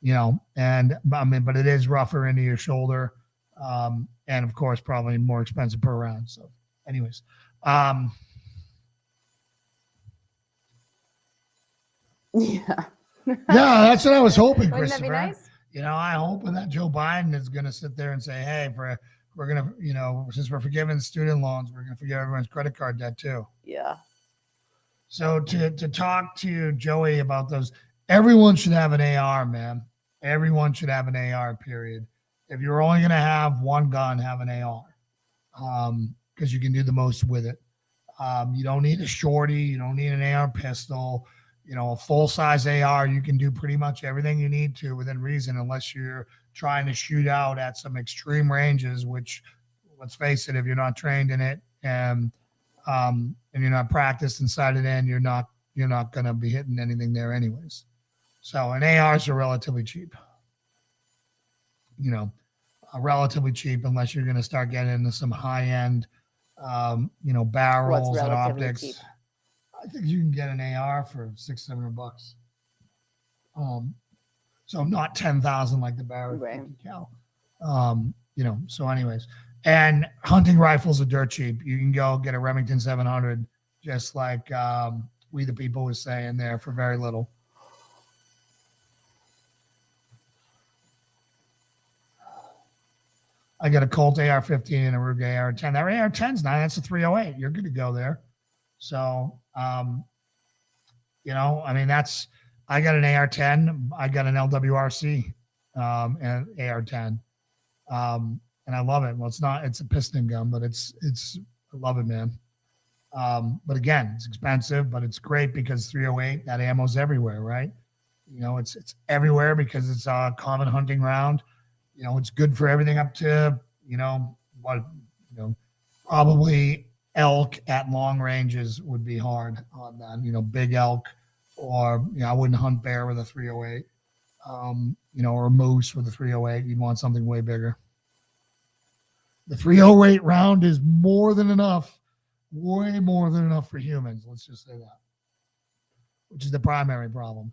A: it is rougher into your shoulder, and of course, probably more expensive per round. So, anyways,
C: yeah,
A: that's what I was hoping,
C: wouldn't that be
A: Christopher.
C: nice?
A: I hope that Joe Biden is going to sit there and say, hey, we're going to, since we're forgiving student loans, we're going to forgive everyone's credit card debt too.
C: Yeah.
A: So to talk to Joey about those, everyone should have an AR, man. Everyone should have an AR, period. If you're only going to have one gun, have an AR, because you can do the most with it. You don't need a shorty. You don't need an AR pistol. A full-size AR, you can do pretty much everything you need to within reason, unless you're trying to shoot out at some extreme ranges, which, let's face it, if you're not trained in it and you're not practiced inside it in, you're not going to be hitting anything there anyways. So, and ARs are relatively cheap. Relatively cheap unless you're going to start getting into some high-end, barrels and optics. Cheap? I think you can get an AR for $600-700. So not 10,000 like the Beverage
C: right.
A: 50 cal. So anyways, and hunting rifles are dirt cheap. You can go get a Remington 700, just like We the People was saying there, for very little. I got a Colt AR-15 and a Ruger AR-10. That AR-10's nice. That's a 308. You're good to go there. So, I got an AR-10. I got an LWRC and AR-10. And I love it. Well, it's a piston gun, but I love it, man. But again, it's expensive, but it's great because 308, that ammo's everywhere, right? It's everywhere because it's a common hunting round. It's good for everything up to, probably elk at long ranges would be hard on that, big elk, or, I wouldn't hunt bear with a 308, or a moose with a 308. You'd want something way bigger. The 308 round is more than enough, way more than enough for humans. Let's just say that, which is the primary problem.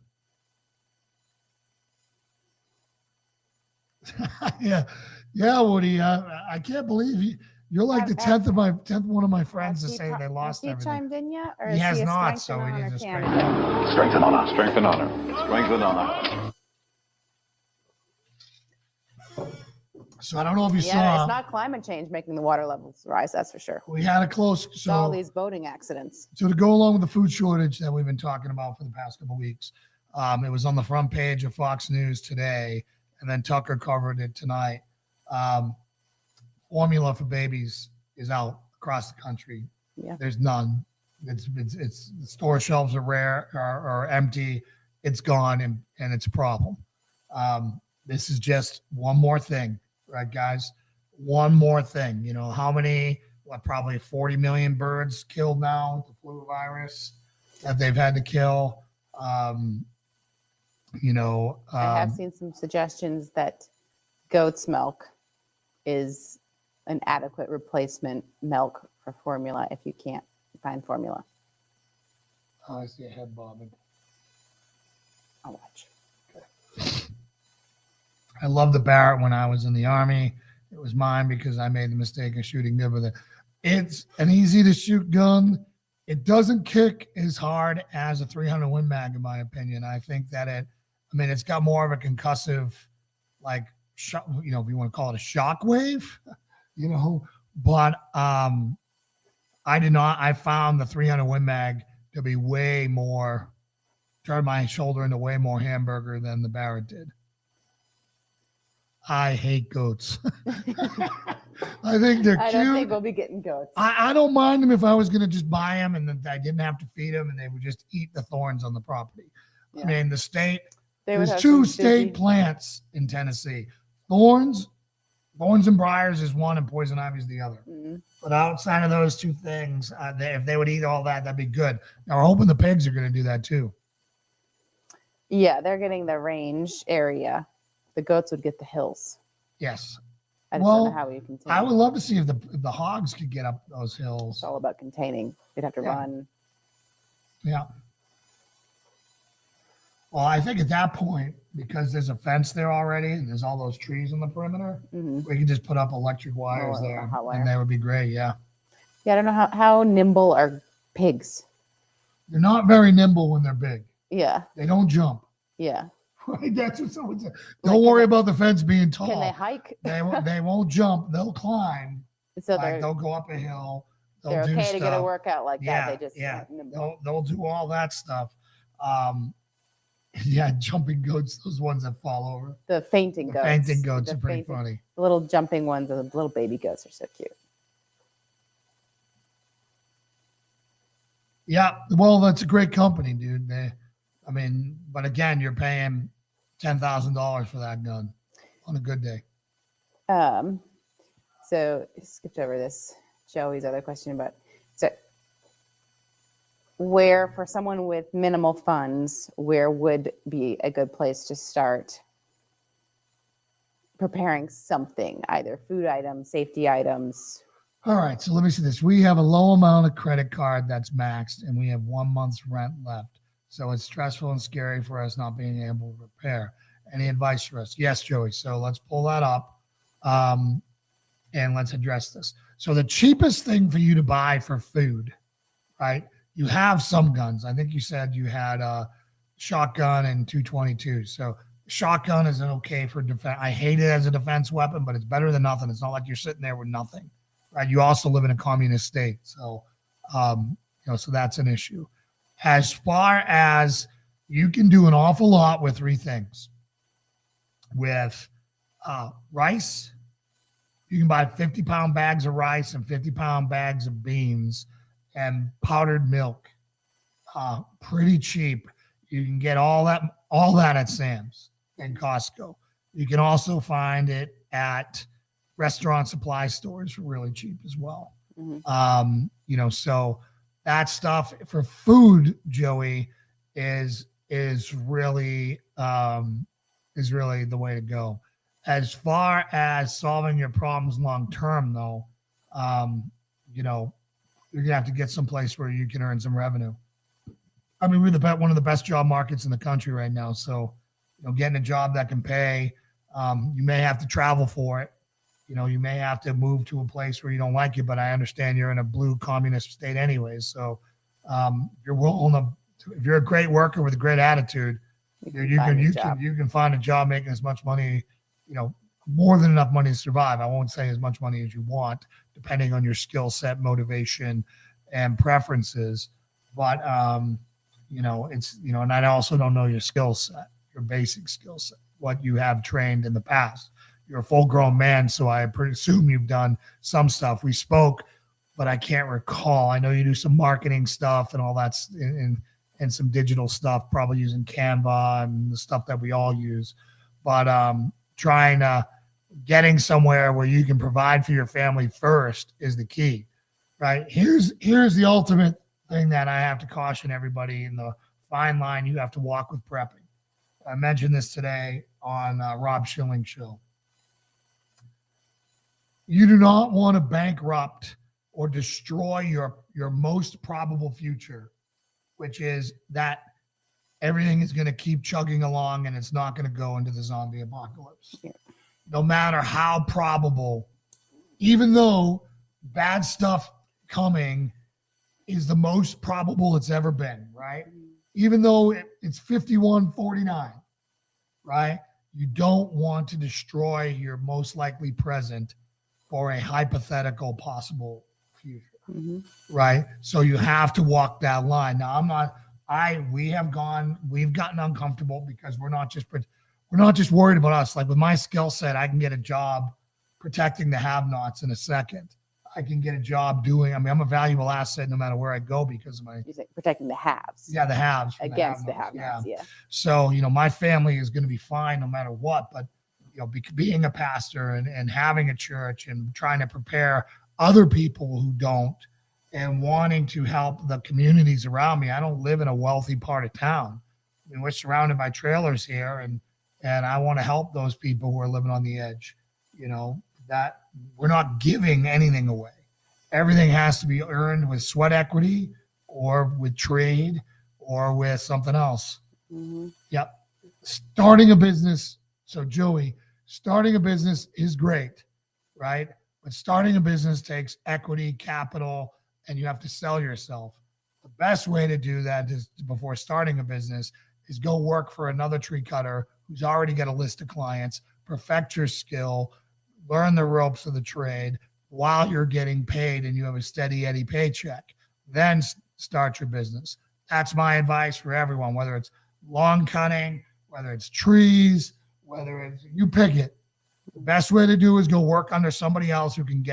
A: Yeah, Woody. I can't believe you're like the 10th one of my friends to say they lost everything.
C: Has he chimed in yet? Or
A: he has not,
C: so
A: we need to
B: strength and honor. Strength and honor. Strength and honor.
A: So I don't know if you saw.
C: Yeah, it's not climate change making the water levels rise. That's for sure.
A: We had a close. So
C: all these boating accidents.
A: So to go along with the food shortage that we've been talking about for the past couple of weeks, it was on the front page of Fox News today, and then Tucker covered it tonight. Formula for babies is out across the country.
C: Yeah.
A: There's none. It's the store shelves are empty. It's gone, and it's a problem. This is just one more thing, right, guys? One more thing. How many? Probably 40 million birds killed now with the flu virus that they've had to kill. I
C: have seen some suggestions that goat's milk is an adequate replacement milk for formula if you can't find formula.
A: Oh, I see a head bobbing.
C: I'll watch.
A: Okay. I loved the Barrett when I was in the Army. It was mine because I made the mistake of shooting good with it. It's an easy to shoot gun. It doesn't kick as hard as a 300 Win Mag, in my opinion. I think that it's got more of a concussive, if you want to call it a shock wave, but I did not. I found the 300 Win Mag to be way more, turned my shoulder into way more hamburger than the Barrett did. I hate goats. I think they're
C: I
A: cute.
C: don't think we'll be getting goats.
A: I don't mind them if I was going to just buy them and then I didn't have to feed them and they would just eat the thorns on the property.
C: Yeah.
A: I mean, the state,
C: They would
A: there's
C: have
A: two
C: some
A: state
C: busy-
A: plants in Tennessee. Thorns and briars is one and poison ivy is the other.
C: Mhm.
A: But outside of those two things, if they would eat all that, that'd be good. Now we're hoping the pigs are going to do that too.
C: Yeah, they're getting the range area. The goats would get the hills.
A: Yes.
C: I just don't
A: Well,
C: know how we contain.
A: I would love to see if the hogs could get up those hills.
C: It's all about containing. You'd have to
A: Yeah.
C: run.
A: Yeah. Well, I think at that point, because there's a fence there already and there's all those trees on the perimeter,
C: Hmm.
A: we could just put up electric wires
C: Oh,
A: there,
C: hot wire.
A: and that would be great. Yeah.
C: Yeah, I don't know how nimble are pigs.
A: They're not very nimble when they're big.
C: Yeah,
A: They don't jump.
C: yeah.
A: Right? That's what someone said.
C: Like,
A: Don't
C: can
A: worry
C: they-
A: about the fence being tall.
C: Can they hike?
A: They won't jump. They'll climb.
C: So
A: Like they'll go up a hill. They'll
C: they're
A: do
C: okay
A: stuff.
C: to get a workout like
A: Yeah,
C: that. They just
A: yeah.
C: nimble.
A: They'll do all that stuff. Yeah, jumping goats, those ones that fall over.
C: The fainting
A: The
C: goats.
A: fainting goats
C: The
A: are pretty
C: fainting-
A: funny.
C: The little jumping ones, the little baby goats are so cute.
A: Yeah, well, that's a great company, dude. But again, you're paying $10,000 for that gun on a good day.
C: So skipped over this Joey's other question, but so where for someone with minimal funds, where would be a good place to start preparing something, either food items, safety items?
A: All right, so let me see this. We have a low amount of credit card that's maxed, and we have 1 month's rent left. So it's stressful and scary for us not being able to prepare. Any advice for us? Yes, Joey. So let's pull that up and let's address this. So the cheapest thing for you to buy for food, right? You have some guns. I think you said you had a shotgun and 222. So shotgun is okay for defense. I hate it as a defense weapon, but it's better than nothing. It's not like you're sitting there with nothing, right? You also live in a communist state. So, so that's an issue. As far as you can do an awful lot with three things. With rice, you can buy 50-pound bags of rice and 50-pound bags of beans and powdered milk. Pretty cheap. You can get all that at Sam's and Costco. You can also find it at restaurant supply stores for really cheap as well.
C: Mhm.
A: So that stuff for food, Joey, is really the way to go. As far as solving your problems long term, though, you're gonna have to get someplace where you can earn some revenue. I mean, we're one of the best job markets in the country right now. So, getting a job that can pay, you may have to travel for it. You may have to move to a place where you don't like it, but I understand you're in a blue communist state anyways. So, if you're a great worker with a great attitude, you can find a job making as much money, more than enough money to survive. I won't say as much money as you want, depending on your skill set, motivation, and preferences. But and I also don't know your skill set, your basic skill set, what you have trained in the past. You're a full-grown man, so I assume you've done some stuff. We spoke, but I can't recall. I know you do some marketing stuff and all that, and some digital stuff, probably using Canva and the stuff that we all use. But getting somewhere where you can provide for your family first is the key, right? Here's the ultimate thing that I have to caution everybody in the fine line you have to walk with prepping. I mentioned this today on Rob Schilling's show. You do not want to bankrupt or destroy your most probable future, which is that everything is going to keep chugging along and it's not going to go into the zombie apocalypse.
C: Yeah.
A: No matter how probable, even though bad stuff coming is the most probable it's ever been, right? Even though it's 51-49, right? You don't want to destroy your most likely present for a hypothetical possible future.
C: Mhm.
A: right? So you have to walk that line. Now we've gotten uncomfortable because we're not just worried about us. Like with my skill set, I can get a job protecting the have-nots in a second. I can get a job I'm a valuable asset no matter where I go because of my,
C: You're saying protecting the haves.
A: the haves from
C: Against the
A: have-nots.
C: have-nots. Yeah.
A: So, my family is going to be fine no matter what, but, being a pastor and having a church and trying to prepare other people who don't and wanting to help the communities around me. I don't live in a wealthy part of town. I mean, we're surrounded by trailers here and I want to help those people who are living on the edge, that we're not giving anything away. Everything has to be earned with sweat equity or with trade or with something else.
C: Mm-hmm.
A: Yep. Starting a business. So Joey, starting a business is great, right? But starting a business takes equity, capital, and you have to sell yourself. The best way to do that is before starting a business is go work for another tree cutter who's already got a list of clients, perfect your skill, learn the ropes of the trade while you're getting paid and you have a steady Eddie paycheck. Then start your business. That's my advice for everyone, whether it's lawn cutting, whether it's trees, whether it's, you pick it. The best way to do is go work under somebody else who can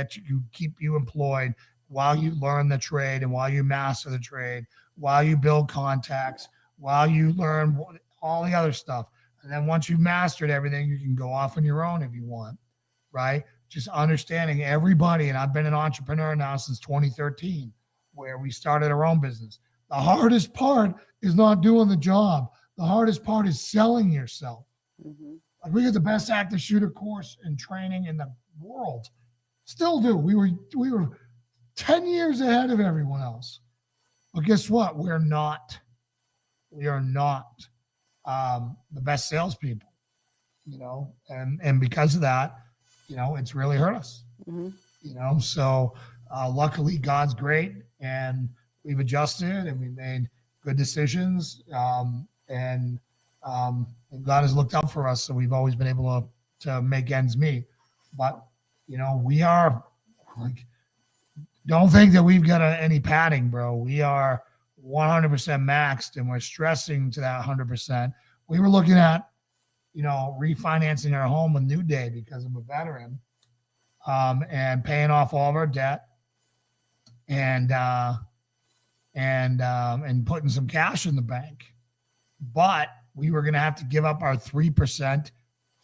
A: keep you employed while you learn the trade and while you master the trade, while you build contacts, while you learn all the other stuff. And then once you've mastered everything, you can go off on your own if you want, right? Just understanding everybody. And I've been an entrepreneur now since 2013, where we started our own business. The hardest part is not doing the job. The hardest part is selling yourself.
C: Mm-hmm.
A: Like we get the best active shooter course and training in the world. Still do. We were 10 years ahead of everyone else. But guess what? We are not the best salespeople, and because of that, it's really hurt us,
C: Mm-hmm.
A: So luckily God's great and we've adjusted and we made good decisions. And God has looked out for us. So we've always been able to make ends meet, but we are like, don't think that we've got any padding, bro. We are 100% maxed and we're stressing to that 100%. We were looking at, refinancing our home with New Day because I'm a veteran, and paying off all of our debt and putting some cash in the bank. But we were going to have to give up our 3%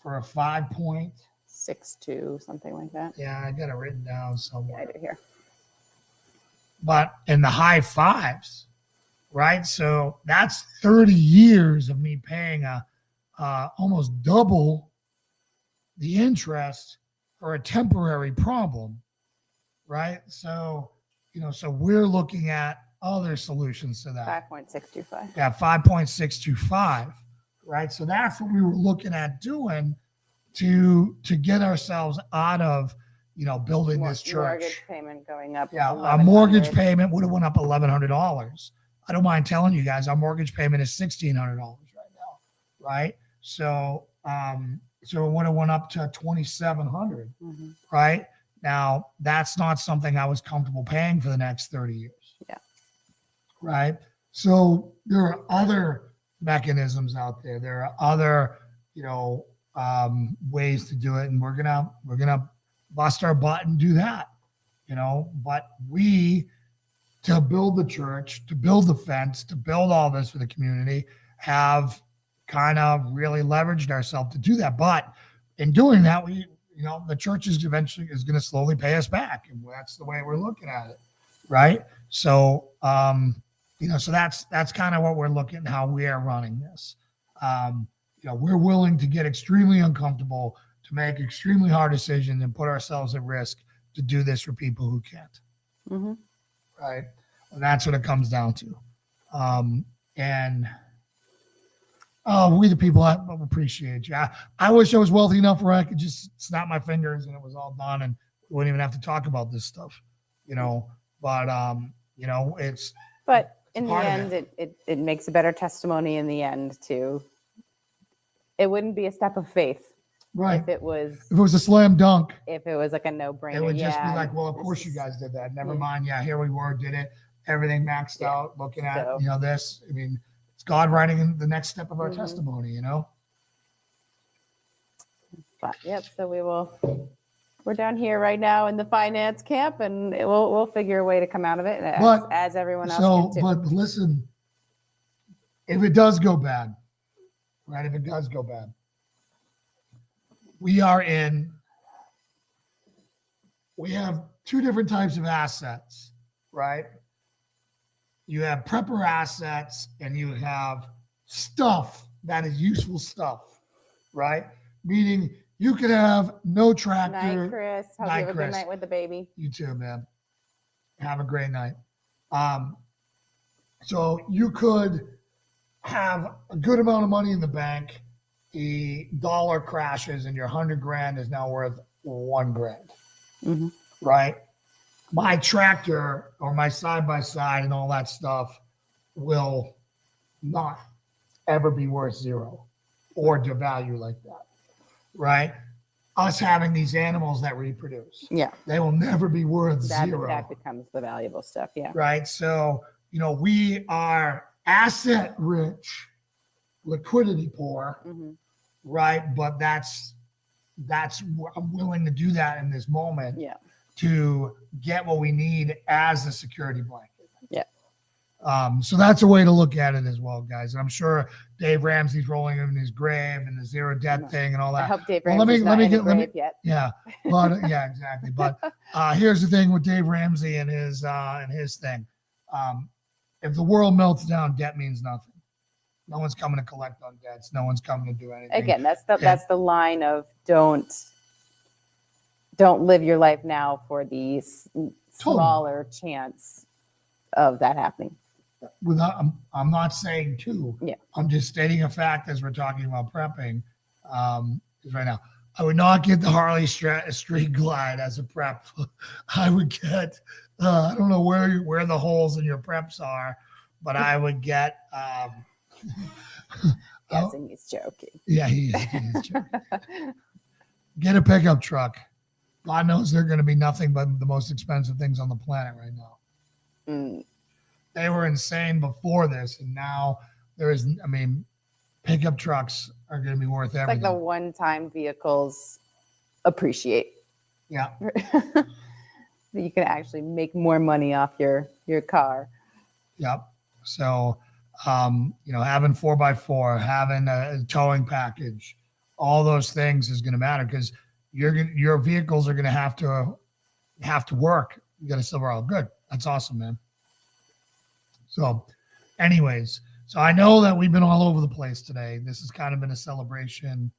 A: for a
C: 5.62, something like that.
A: Yeah, I got it written down somewhere.
C: Yeah, I do here.
A: But in the high fives, right? So that's 30 years of me paying almost double the interest for a temporary problem, right? So, so we're looking at other solutions to that.
C: 5.625.
A: Yeah, 5.625, right? So that's what we were looking at doing to get ourselves out of, building this church.
C: Mortgage payment going up.
A: Yeah, our mortgage payment would have went up $1,100. I don't mind telling you guys, our mortgage payment is $1,600 right now, right? So, so it would have went up to $2,700,
C: Mm-hmm.
A: right? Now, that's not something I was comfortable paying for the next 30 years.
C: Yeah.
A: Right? So there are other mechanisms out there. There are other, ways to do it, and we're gonna bust our butt and do that, But to build the church, to build the fence, to build all this for the community, have kind of really leveraged ourselves to do that. But in doing that, the church is going to slowly pay us back, and that's the way we're looking at it, right? So, so that's kind of what we're looking at, how we are running this. We're willing to get extremely uncomfortable, to make extremely hard decisions and put ourselves at risk to do this for people who can't.
C: Mm-hmm.
A: Right. And that's what it comes down to. We the people, I appreciate you. I wish I was wealthy enough where I could just snap my fingers and it was all done and we wouldn't even have to talk about this stuff, but it's.
C: But in the end, it makes a better testimony in the end too. It wouldn't be a step of faith
A: Right.
C: If it was
A: a slam dunk,
C: like a no-brainer,
A: it would just be
C: yeah,
A: like, well, of
C: this
A: course you
C: is-
A: guys did that. Never
C: yeah.
A: mind. Yeah, here we were, did it. Everything maxed
C: Yeah.
A: out, looking at,
C: So-
A: this. I mean, it's God writing in the next step of our
C: Mhm.
A: testimony,
C: But yep, so we're down here right now in the finance camp, and we'll figure a way to come out of it,
A: But-
C: as everyone else
A: So,
C: can too.
A: but listen, if it does go bad, right? If it does go bad, we have two different types of assets, right? You have prepper assets and you have stuff that is useful stuff, right? Meaning you could have no
C: Night,
A: tractor.
C: Chris. Hope
A: Night,
C: you have a
A: Chris.
C: good night with the baby.
A: You too, man. Have a great night. So you could have a good amount of money in the bank. The dollar crashes and your 100 grand is now worth 1 grand,
C: Mhm.
A: right? My tractor or my side by side and all that stuff will not ever be worth zero or devalue like that, right? Us having these animals that reproduce,
C: Yeah,
A: they will never be worth
C: that
A: zero,
C: becomes the valuable stuff. Yeah.
A: right? So, we are asset rich, liquidity poor,
C: Mhm.
A: right? But I'm willing to do that in this moment
C: Yeah.
A: to get what we need as a security blanket.
C: Yeah.
A: So that's a way to look at it as well, guys. And I'm sure Dave Ramsey's rolling in his grave and the zero debt thing and all
C: I
A: that.
C: hope Dave
A: Well,
C: Ramsey's not in the
A: let me-
C: grave yet.
A: Yeah, but yeah, exactly. But here's the thing with Dave Ramsey and his thing. If the world melts down, debt means nothing. No one's coming to collect on debts. No one's coming to do anything.
C: Again, that's the line of don't live your life now for the smaller chance of that happening.
A: I'm not saying to.
C: Yeah.
A: I'm just stating a fact as we're talking about prepping. Is right now, I would not get the Harley Street Glide as a prep. I would get. I don't know where the holes in your preps are, but I would get.
C: Guessing he's joking.
A: Yeah, he's joking. Get a pickup truck. God knows they're going to be nothing but the most expensive things on the planet right now.
C: Mm.
A: They were insane before this, and now pickup trucks are going to be worth
C: It's like
A: everything.
C: the one-time vehicles appreciate.
A: Yeah.
C: That you can actually make more money off your car.
A: Yep. So, having 4x4, having a towing package, all those things is going to matter because your vehicles are going to have to work. You got to silver all good. That's awesome, man. So, anyways, I know that we've been all over the place today. This has kind of been a celebration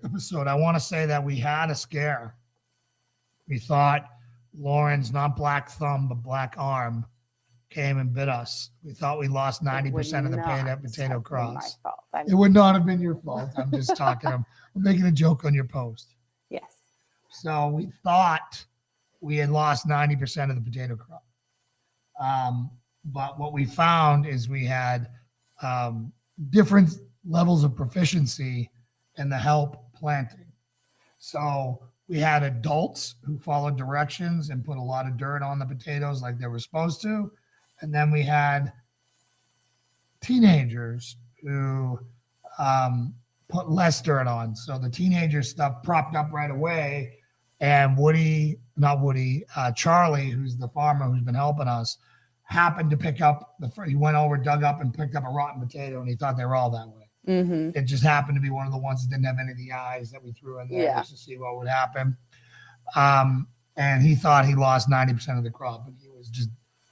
A: episode. I want to say that we had a scare. We thought Lauren's not black thumb, but black arm came and bit us. We thought we lost 90% of the potato crops. It would not have been your fault. I'm just talking. I'm making a joke on your post.
C: Yes.
A: So we thought we had lost 90% of the potato crop. But what we found is we had different levels of proficiency in the help planting. So we had adults who followed directions and put a lot of dirt on the potatoes like they were supposed to. And then we had teenagers who put less dirt on. So the teenager stuff propped up right away. And Charlie, who's the farmer who's been helping us, happened to pick up he went over, dug up and picked up a rotten potato, and he thought they were all that way.
C: Mm-hmm.
A: It just happened to be one of the ones that didn't have any of the eyes that we threw in there just to see what would happen. And he thought he lost 90% of the crop, and he was just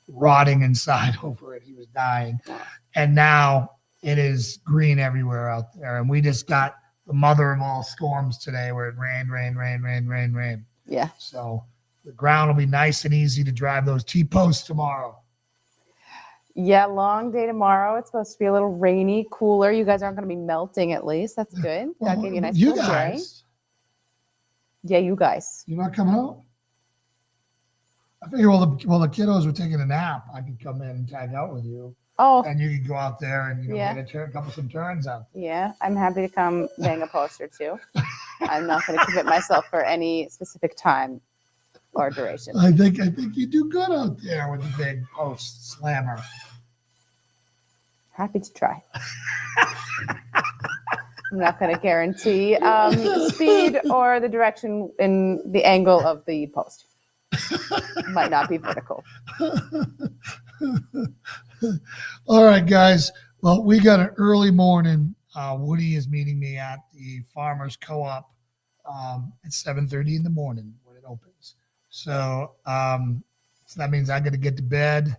A: rotting inside over it. He was dying. And now it is green everywhere out there. And we just got the mother of all storms today where it rained.
C: Yeah.
A: So the ground will be nice and easy to drive those T-posts tomorrow.
C: Yeah, long day tomorrow. It's supposed to be a little rainy, cooler. You guys aren't going to be melting at least. That's good. That'll give you a nice
A: you
C: cool day.
A: guys,
C: Yeah, you guys.
A: you're not coming out? I figure while the kiddos were taking a nap, I could come in and tag out with you,
C: Oh,
A: and you could go out there and
C: Yeah.
A: get a couple some turns out.
C: yeah. I'm happy to come bang a post or two. I'm not going to commit myself for any specific time or duration.
A: I think you do good out there with the big post slammer.
C: Happy to try. I'm not going to guarantee the speed or the direction in the angle of the post. Might not be vertical.
A: All right, guys. Well, we got an early morning. Woody is meeting me at the Farmers Co-op at 7:30 in the morning when it opens. So that means I got to get to bed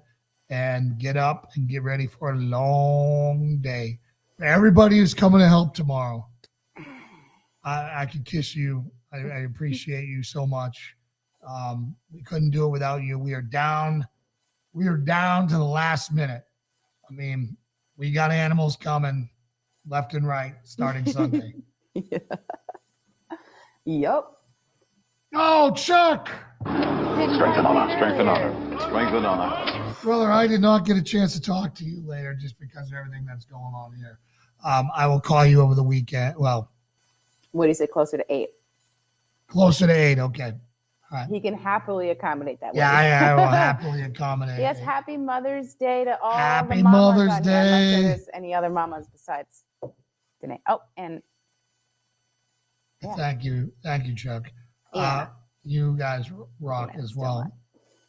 A: and get up and get ready for a long day. Everybody who's coming to help tomorrow, I can kiss you. I appreciate you so much. We couldn't do it without you. We are down to the last minute. I mean, we got animals coming left and right starting Sunday.
C: Yeah. Yep.
A: Oh, Chuck!
B: Strength and honor. Strength and honor. Strength and honor.
A: Brother, I did not get a chance to talk to you later just because of everything that's going on here. I will call you over the weekend. Well,
C: What do you say? Closer to 8.
A: closer to 8. Okay. All right.
C: He can happily accommodate that.
A: Yeah, I will happily accommodate.
C: Yes, happy Mother's Day to all
A: Happy
C: the mamas
A: Mother's
C: on here. I'm not
A: Day.
C: sure there's any other mamas besides Danae. Oh, and yeah.
A: Thank you, Chuck.
C: Yeah.
A: You guys rock
C: Yeah,
A: as
C: still
A: well.
C: on.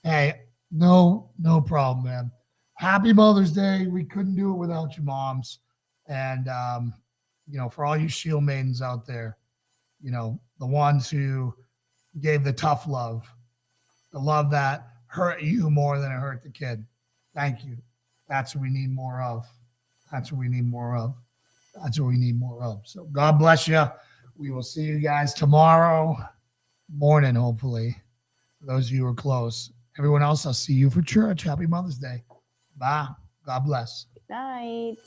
A: Hey, no problem, man. Happy Mother's Day. We couldn't do it without you, moms. And for all you Shield maidens out there, the ones who gave the tough love, the love that hurt you more than it hurt the kid. Thank you. That's what we need more of. So God bless you. We will see you guys tomorrow morning, hopefully. For those of you who are close. Everyone else, I'll see you for church. Happy Mother's Day. Bye. God bless.
C: Good night.